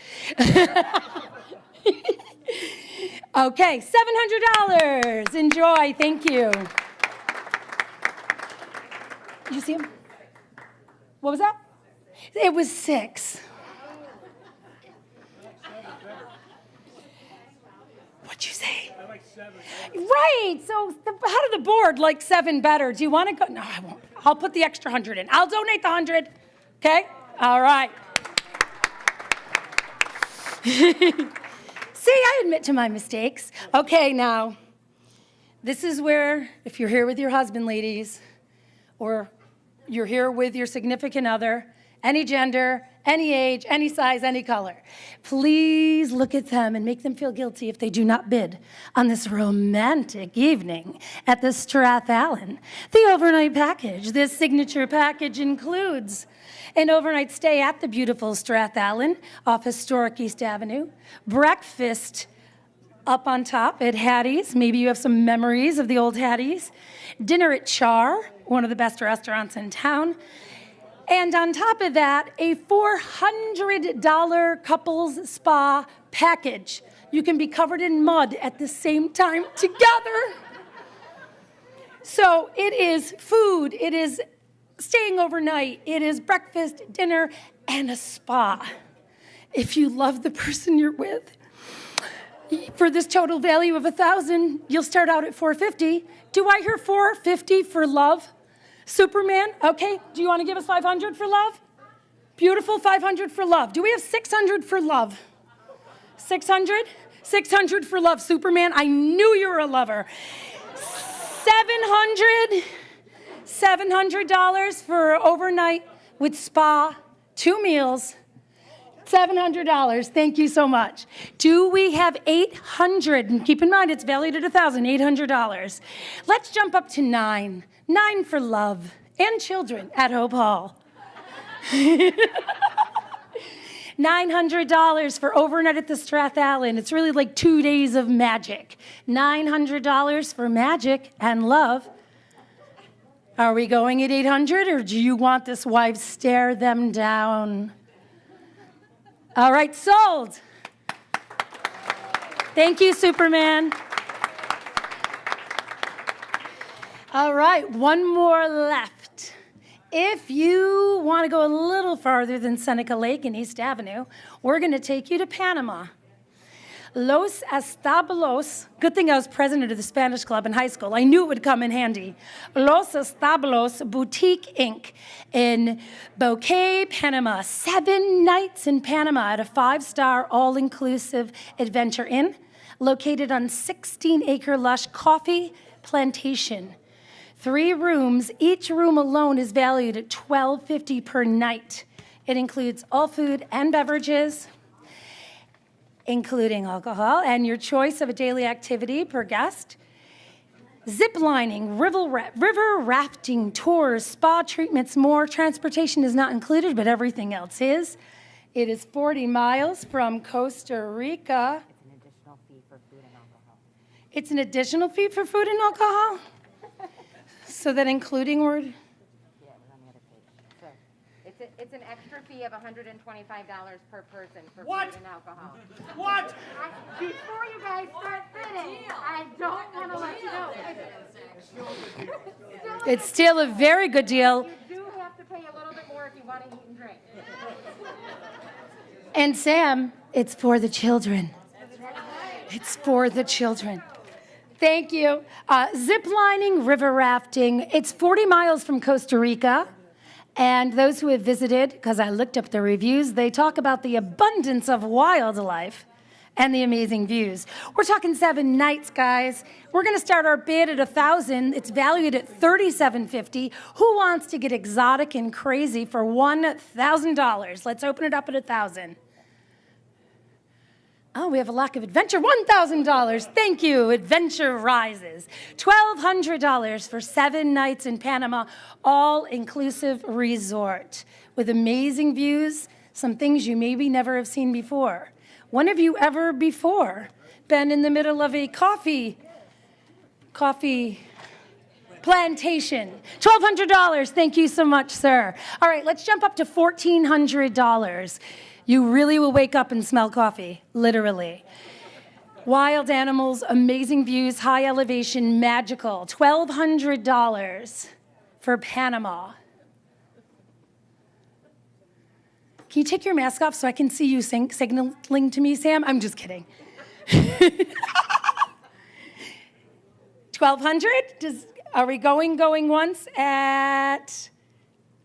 A: Okay, $700. Enjoy, thank you. You see him? What was that? It was 6. What'd you say? I like 7. Right, so how did the board like 7 better? Do you want to go? No, I won't. I'll put the extra 100 in. I'll donate the 100, okay? All right. See, I admit to my mistakes. Okay, now, this is where, if you're here with your husband, ladies, or you're here with your significant other, any gender, any age, any size, any color, please look at them and make them feel guilty if they do not bid on this romantic evening at the Strathallan. The overnight package, this signature package includes an overnight stay at the beautiful Strathallan off historic East Avenue, breakfast up on top at Hattie's. Maybe you have some memories of the old Hattie's. Dinner at Char, one of the best restaurants in town. And on top of that, a $400 couples spa package. You can be covered in mud at the same time together. So it is food, it is staying overnight, it is breakfast, dinner, and a spa. If you love the person you're with, for this total value of $1,000, you'll start out at $450. Do I hear $450 for love? Superman, okay, do you want to give us $500 for love? Beautiful, $500 for love. Do we have $600 for love? $600? $600 for love. Superman, I knew you were a lover. $700 for overnight with spa, 2 meals. $700, thank you so much. Do we have $800? And keep in mind, it's valued at $1,000, $800. Let's jump up to 9. 9 for love and children at Hope Hall. $900 for overnight at the Strathallan. It's really like 2 days of magic. $900 for magic and love. Are we going at 800, or do you want this wife stare them down? All right, sold. Thank you, Superman. All right, one more left. If you want to go a little farther than Seneca Lake and East Avenue, we're going to take you to Panama. Los Establos, good thing I was president of the Spanish Club in high school. I knew it would come in handy. Los Establos Boutique Inc. in Bouquet, Panama. 7 nights in Panama at a 5-star all-inclusive adventure inn. located on 16-acre lush coffee plantation. 3 rooms, each room alone is valued at $12.50 per night. It includes all food and beverages, including alcohol, and your choice of a daily activity per guest. Zip lining, river rafting, tours, spa treatments, more. Transportation is not included, but everything else is. It is 40 miles from Costa Rica. It's an additional fee for food and alcohol? So that including word?
F: Yeah, it was on the other page. So it's an extra fee of $125 per person for
C: What?
F: food and alcohol.
C: What?
F: Before you guys start bidding, I don't want to let you know.
A: It's still a very good deal.
F: You do have to pay a little bit more if you want to eat and drink.
A: And Sam, it's for the children. It's for the children. Thank you. Zip lining, river rafting. It's 40 miles from Costa Rica. And those who have visited, because I looked up the reviews, they talk about the abundance of wildlife and the amazing views. We're talking 7 nights, guys. We're going to start our bid at $1,000. It's valued at $37.50. Who wants to get exotic and crazy for $1,000? Let's open it up at $1,000. Oh, we have a lack of adventure. $1,000. Thank you. Adventure rises. $1,200 for 7 nights in Panama, all-inclusive resort with amazing views, some things you maybe never have seen before. When have you ever before been in the middle of a coffee plantation? $1,200. Thank you so much, sir. All right, let's jump up to $1,400. You really will wake up and smell coffee, literally. Wild animals, amazing views, high elevation, magical. $1,200 for Panama. Can you take your mask off so I can see you signaling to me, Sam? I'm just kidding. 1,200? Are we going once at,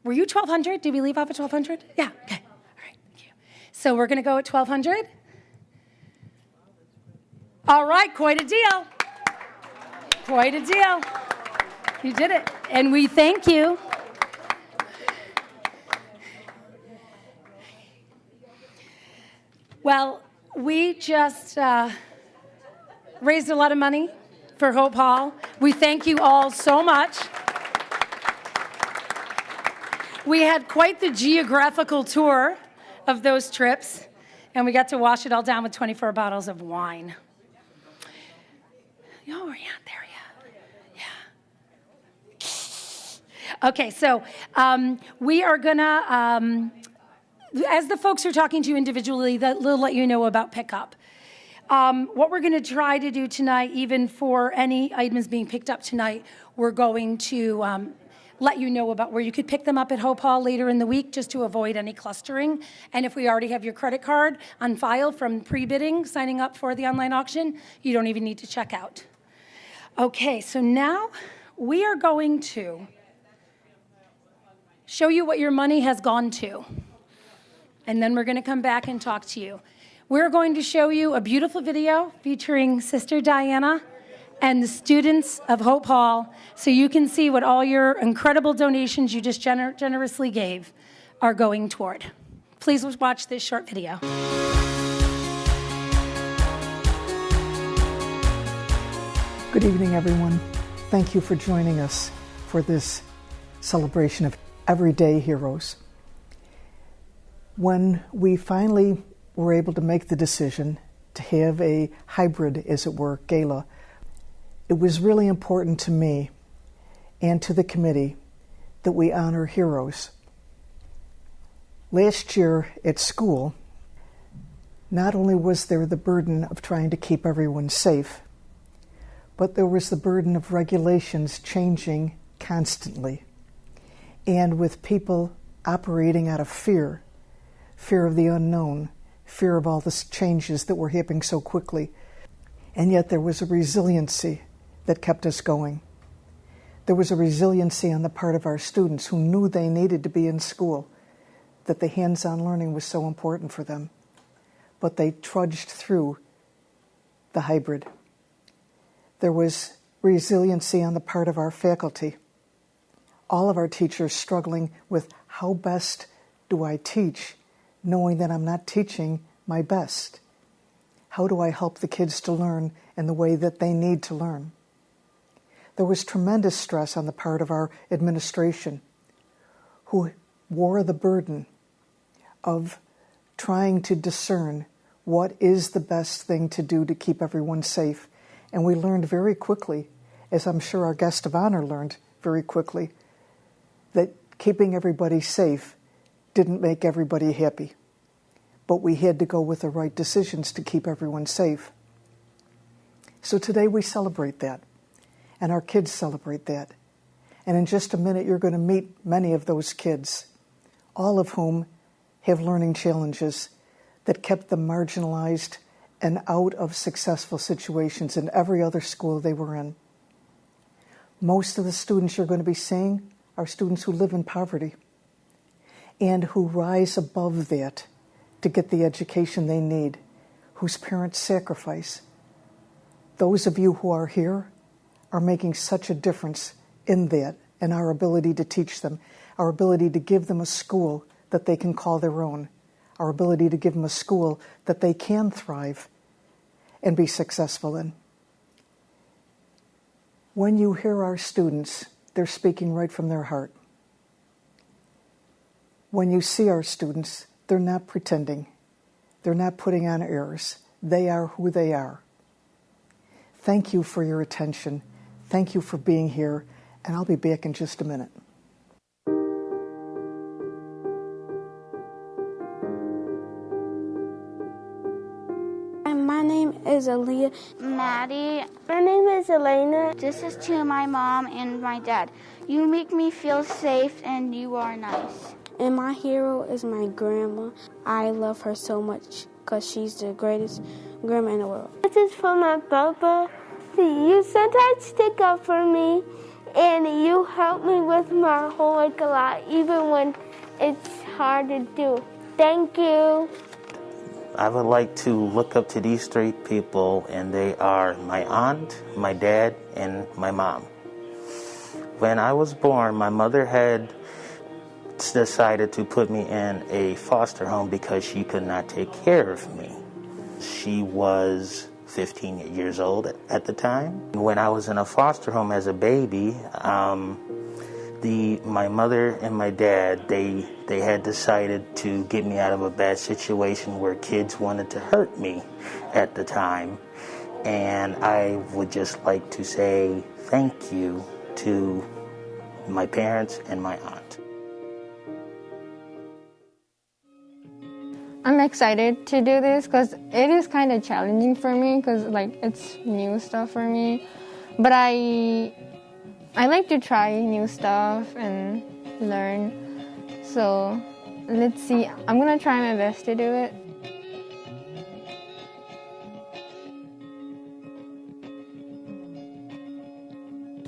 A: were you 1,200? Did we leave off at 1,200? Yeah, okay. So we're going to go at 1,200. All right, quite a deal. Quite a deal. You did it. And we thank you. Well, we just raised a lot of money for Hope Hall. We thank you all so much. We had quite the geographical tour of those trips, and we got to wash it all down with 24 bottles of wine. Oh, we're not there yet. Yeah. Okay, so we are gonna, as the folks are talking to you individually, they'll let you know about pickup. What we're gonna try to do tonight, even for any items being picked up tonight, we're going to let you know about where you could pick them up at Hope Hall later in the week, just to avoid any clustering. And if we already have your credit card on file from pre-bidding, signing up for the online auction, you don't even need to check out. Okay, so now we are going to show you what your money has gone to. And then we're gonna come back and talk to you. We're going to show you a beautiful video featuring Sister Diana and the students of Hope Hall, so you can see what all your incredible donations you just generously gave are going toward. Please watch this short video.
D: Good evening, everyone. Thank you for joining us for this celebration of Everyday Heroes. When we finally were able to make the decision to have a hybrid, as it were, gala, it was really important to me and to the committee that we honor heroes. Last year at school, not only was there the burden of trying to keep everyone safe, but there was the burden of regulations changing constantly, and with people operating out of fear of the unknown, fear of all the changes that were happening so quickly. And yet there was a resiliency that kept us going. There was a resiliency on the part of our students who knew they needed to be in school, that the hands-on learning was so important for them. But they trudged through the hybrid. There was resiliency on the part of our faculty. All of our teachers struggling with how best do I teach, knowing that I'm not teaching my best. How do I help the kids to learn in the way that they need to learn? There was tremendous stress on the part of our administration, who wore the burden of trying to discern what is the best thing to do to keep everyone safe. And we learned very quickly, as I'm sure our guest of honor learned very quickly, that keeping everybody safe didn't make everybody happy. But we had to go with the right decisions to keep everyone safe. So today we celebrate that, and our kids celebrate that. And in just a minute you're going to meet many of those kids, all of whom have learning challenges that kept them marginalized and out of successful situations in every other school they were in. Most of the students you're going to be seeing are students who live in poverty and who rise above that to get the education they need, whose parents sacrifice. Those of you who are here are making such a difference in that and our ability to teach them, our ability to give them a school that they can call their own, our ability to give them a school that they can thrive and be successful in. When you hear our students, they're speaking right from their heart. When you see our students, they're not pretending. They're not putting on airs. They are who they are. Thank you for your attention. Thank you for being here, and I'll be back in just a minute.
G: My name is Aaliyah.
H: Maddie. My name is Elena. This is to my mom and my dad. You make me feel safe and you are nice.
G: And my hero is my grandma. I love her so much because she's the greatest grandma in the world.
H: This is for my papa. You sometimes stick up for me and you help me with my homework a lot, even when it's hard to do. Thank you.
I: I would like to look up to these three people, and they are my aunt, my dad, and my mom. When I was born, my mother had decided to put me in a foster home because she could not take care of me. She was 15 years old at the time. When I was in a foster home as a baby, my mother and my dad, they had decided to get me out of a bad situation where kids wanted to hurt me at the time. And I would just like to say thank you to my parents and my aunt.
J: I'm excited to do this because it is kind of challenging for me because it's new stuff for me. But I like to try new stuff and learn. So let's see. I'm going to try my best to do it.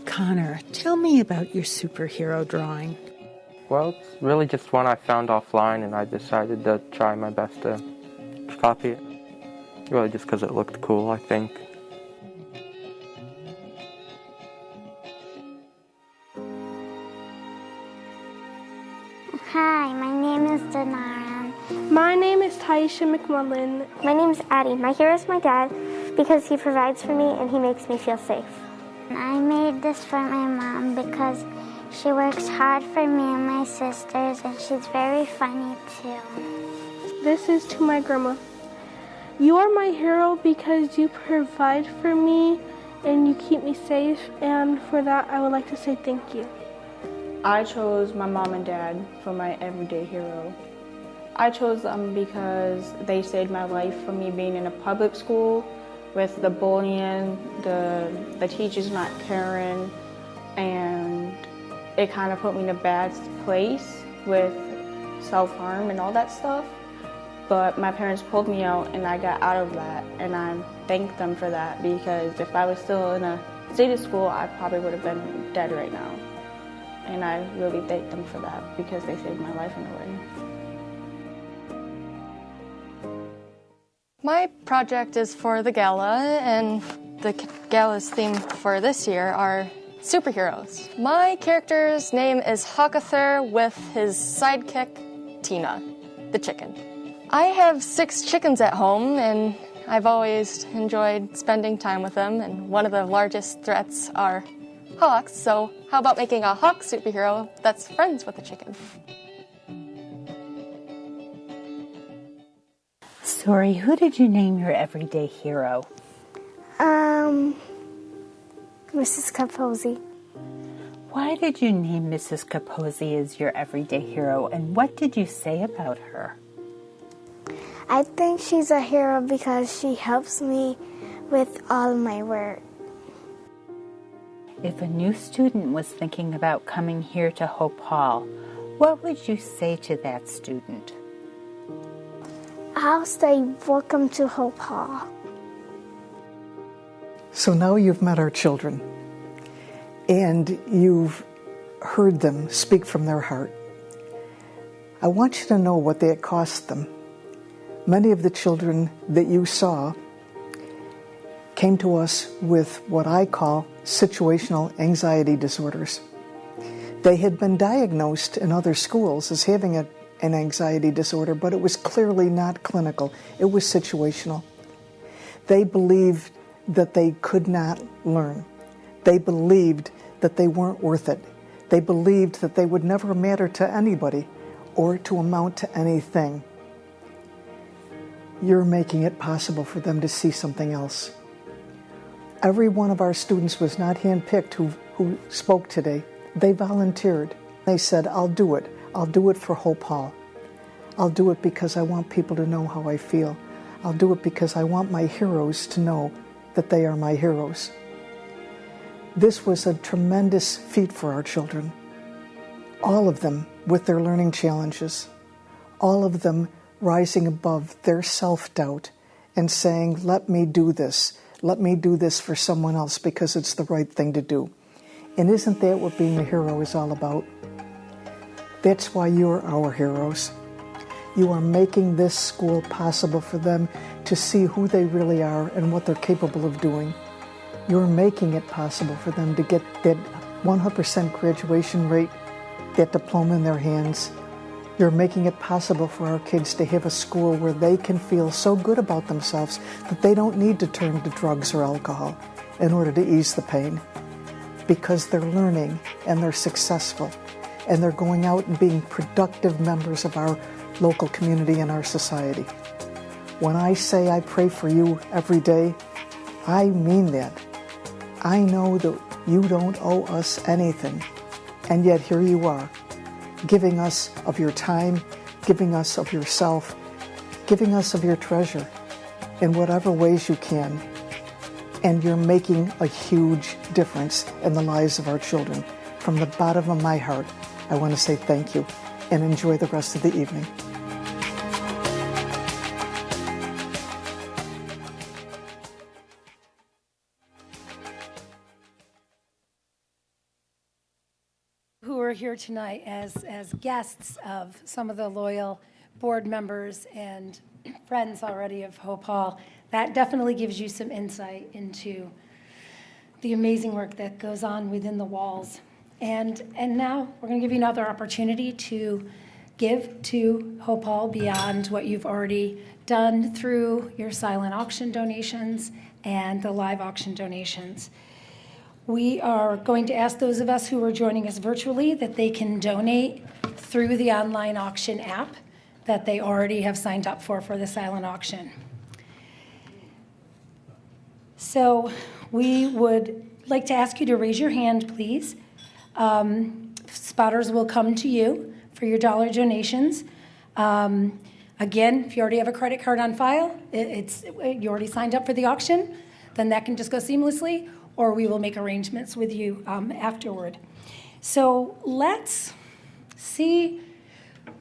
K: Connor, tell me about your superhero drawing.
L: Well, it's really just one I found offline, and I decided to try my best to copy it. Really just because it looked cool, I think.
H: Hi, my name is Denara.
M: My name is Taisha McMullen.
H: My name is Addie. My hero is my dad because he provides for me and he makes me feel safe. I made this for my mom because she works hard for me and my sisters, and she's very funny too.
M: This is to my grandma. You are my hero because you provide for me and you keep me safe, and for that I would like to say thank you.
N: I chose my mom and dad for my everyday hero. I chose them because they saved my life from me being in a public school with the bullying, the teachers not caring, and it kind of put me in a bad place with self-harm and all that stuff. But my parents pulled me out and I got out of that, and I thank them for that, because if I was still in a state school, I probably would have been dead right now. And I really thank them for that because they saved my life in a way.
O: My project is for the gala, and the gala's theme for this year are superheroes. My character's name is Hawkather with his sidekick, Tina, the chicken. I have 6 chickens at home, and I've always enjoyed spending time with them, and one of the largest threats are hawks, so how about making a hawk superhero that's friends with the chicken?
K: Sorry, who did you name your everyday hero?
H: Mrs. Capozzi.
K: Why did you name Mrs. Capozzi as your everyday hero, and what did you say about her?
H: I think she's a hero because she helps me with all my work.
K: If a new student was thinking about coming here to Hope Hall, what would you say to that student?
H: I'll say, welcome to Hope Hall.
D: So now you've met our children, and you've heard them speak from their heart. I want you to know what that cost them. Many of the children that you saw came to us with what I call situational anxiety disorders. They had been diagnosed in other schools as having an anxiety disorder, but it was clearly not clinical. It was situational. They believed that they could not learn. They believed that they weren't worth it. They believed that they would never matter to anybody or to amount to anything. You're making it possible for them to see something else. Every one of our students was not handpicked who spoke today. They volunteered. They said, I'll do it. I'll do it for Hope Hall. I'll do it because I want people to know how I feel. I'll do it because I want my heroes to know that they are my heroes. This was a tremendous feat for our children. All of them with their learning challenges. All of them rising above their self-doubt and saying, let me do this. Let me do this for someone else because it's the right thing to do. And isn't that what being a hero is all about? That's why you're our heroes. You are making this school possible for them to see who they really are and what they're capable of doing. You're making it possible for them to get that 100% graduation rate, that diploma in their hands. You're making it possible for our kids to have a school where they can feel so good about themselves that they don't need to turn to drugs or alcohol in order to ease the pain, because they're learning and they're successful and they're going out and being productive members of our local community and our society. When I say I pray for you every day, I mean that. I know that you don't owe us anything, and yet here you are, giving us of your time, giving us of yourself, giving us of your treasure in whatever ways you can. And you're making a huge difference in the lives of our children. From the bottom of my heart, I want to say thank you and enjoy the rest of the evening.
A: Who are here tonight as guests of some of the loyal board members and friends already of Hope Hall. That definitely gives you some insight into the amazing work that goes on within the walls. And now we're going to give you another opportunity to give to Hope Hall beyond what you've already done through your silent auction donations and the live auction donations. We are going to ask those of us who are joining us virtually that they can donate through the online auction app that they already have signed up for the silent auction. So we would like to ask you to raise your hand, please. Spotters will come to you for your dollar donations. Again, if you already have a credit card on file, you already signed up for the auction, then that can just go seamlessly, or we will make arrangements with you afterward. So let's see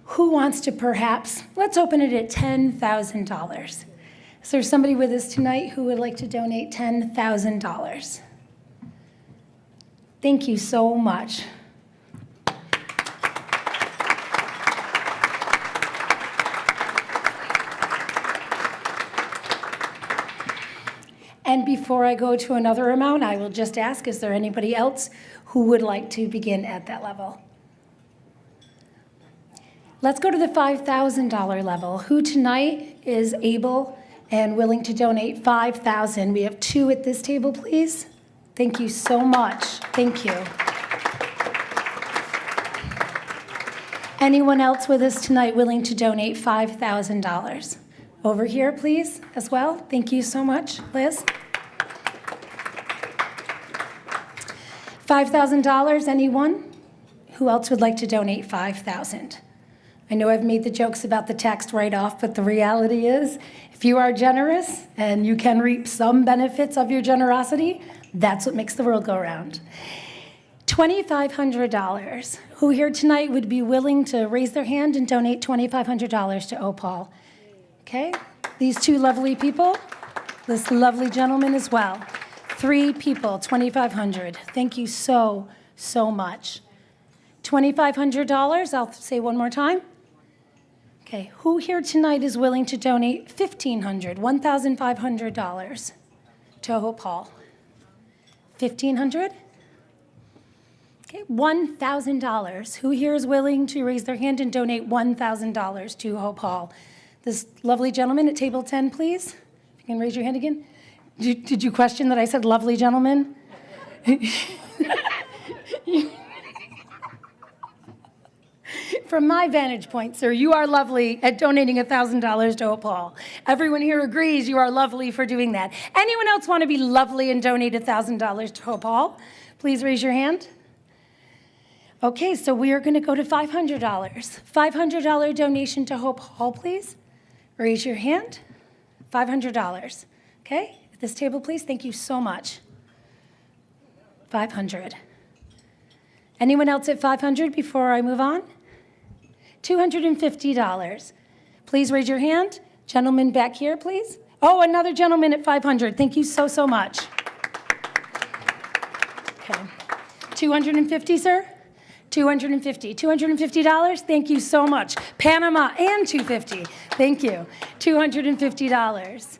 A: who wants to let's open it at $10,000. Is there somebody with us tonight who would like to donate $10,000? Thank you so much. And before I go to another amount, I will just ask, is there anybody else who would like to begin at that level? Let's go to the $5,000 level. Who tonight is able and willing to donate $5,000? We have 2 at this table, please. Thank you so much. Thank you. Anyone else with us tonight willing to donate $5,000? Over here, please, as well. Thank you so much, Liz. $5,000, anyone? Who else would like to donate $5,000? I know I've made the jokes about the tax write-off, but the reality is, if you are generous and you can reap some benefits of your generosity, that's what makes the world go round. $2,500. Who here tonight would be willing to raise their hand and donate $2,500 to Opal? Okay, these 2 lovely people, this lovely gentleman as well. 3 people, $2,500. Thank you so, so much. $2,500, I'll say one more time. Okay, who here tonight is willing to donate $1,500 to Hope Hall? $1,500? Okay, $1,000. Who here is willing to raise their hand and donate $1,000 to Hope Hall? This lovely gentleman at table 10, please. If you can raise your hand again. Did you question that I said lovely gentleman? From my vantage point, sir, you are lovely at donating $1,000 to Hope Hall. Everyone here agrees you are lovely for doing that. Anyone else want to be lovely and donate $1,000 to Hope Hall? Please raise your hand. Okay, so we are going to go to $500. $500 donation to Hope Hall, please. Raise your hand. $500. Okay, at this table, please. Thank you so much. $500. Anyone else at $500 before I move on? $250. Please raise your hand. Gentleman back here, please. Oh, another gentleman at $500. Thank you so, so much. Okay. $250, sir? $250. $250? Thank you so much. Panama and $250. Thank you. $250.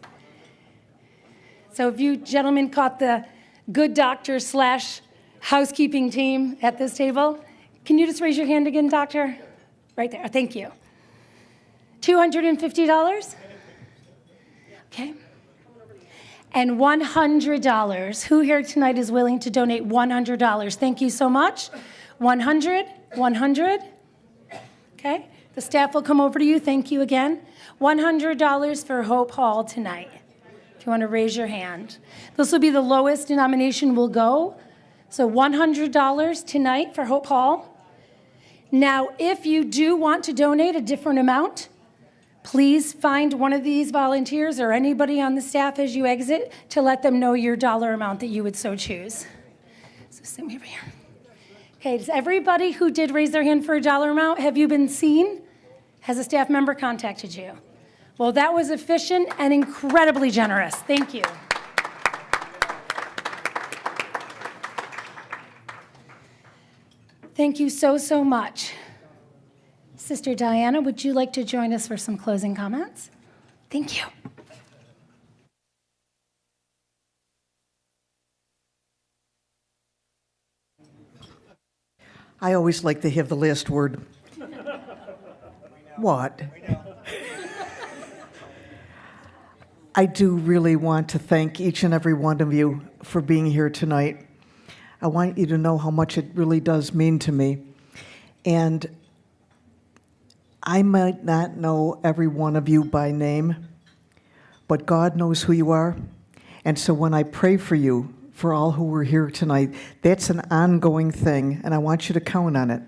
A: So if you gentlemen caught the good doctor / housekeeping team at this table, can you just raise your hand again, doctor? Right there. Thank you. $250? Okay. And $100. Who here tonight is willing to donate $100? Thank you so much. 100, 100. Okay, the staff will come over to you. Thank you again. $100 for Hope Hall tonight. If you want to raise your hand. This will be the lowest denomination we'll go. So $100 tonight for Hope Hall. Now, if you do want to donate a different amount, please find one of these volunteers or anybody on the staff as you exit to let them know your dollar amount that you would so choose. So send me over here. Okay, does everybody who did raise their hand for a dollar amount, have you been seen? Has a staff member contacted you? Well, that was efficient and incredibly generous. Thank you. Thank you so, so much. Sister Diana, would you like to join us for some closing comments? Thank you.
D: I always like to have the last word. What? I do really want to thank each and every one of you for being here tonight. I want you to know how much it really does mean to me. And I might not know every one of you by name, but God knows who you are. And so when I pray for you, for all who were here tonight, that's an ongoing thing, and I want you to count on it.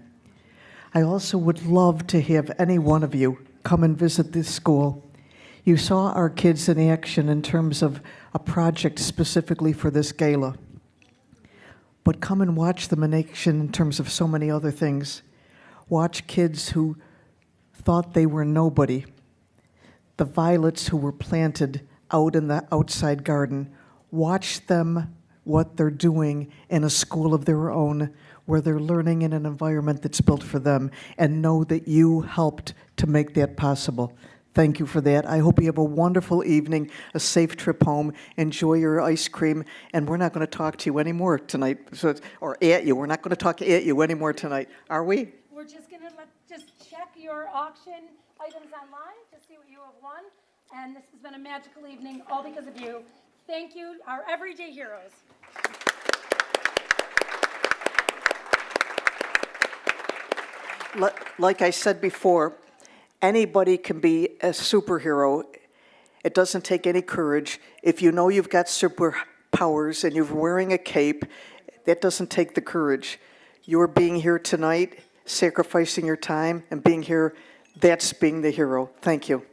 D: I also would love to have any one of you come and visit this school. You saw our kids in action in terms of a project specifically for this gala. But come and watch them in action in terms of so many other things. Watch kids who thought they were nobody. The violets who were planted out in the outside garden. Watch them, what they're doing in a school of their own, where they're learning in an environment that's built for them, and know that you helped to make that possible. Thank you for that. I hope you have a wonderful evening, a safe trip home. Enjoy your ice cream, and we're not going to talk to you anymore tonight, or at you. We're not going to talk at you anymore tonight, are we?
A: We're just going to just check your auction items online to see what you have won. And this has been a magical evening, all because of you. Thank you, our everyday heroes.
D: Like I said before, anybody can be a superhero. It doesn't take any courage. If you know you've got superpowers and you're wearing a cape, that doesn't take the courage. You're being here tonight, sacrificing your time and being here, that's being the hero. Thank you.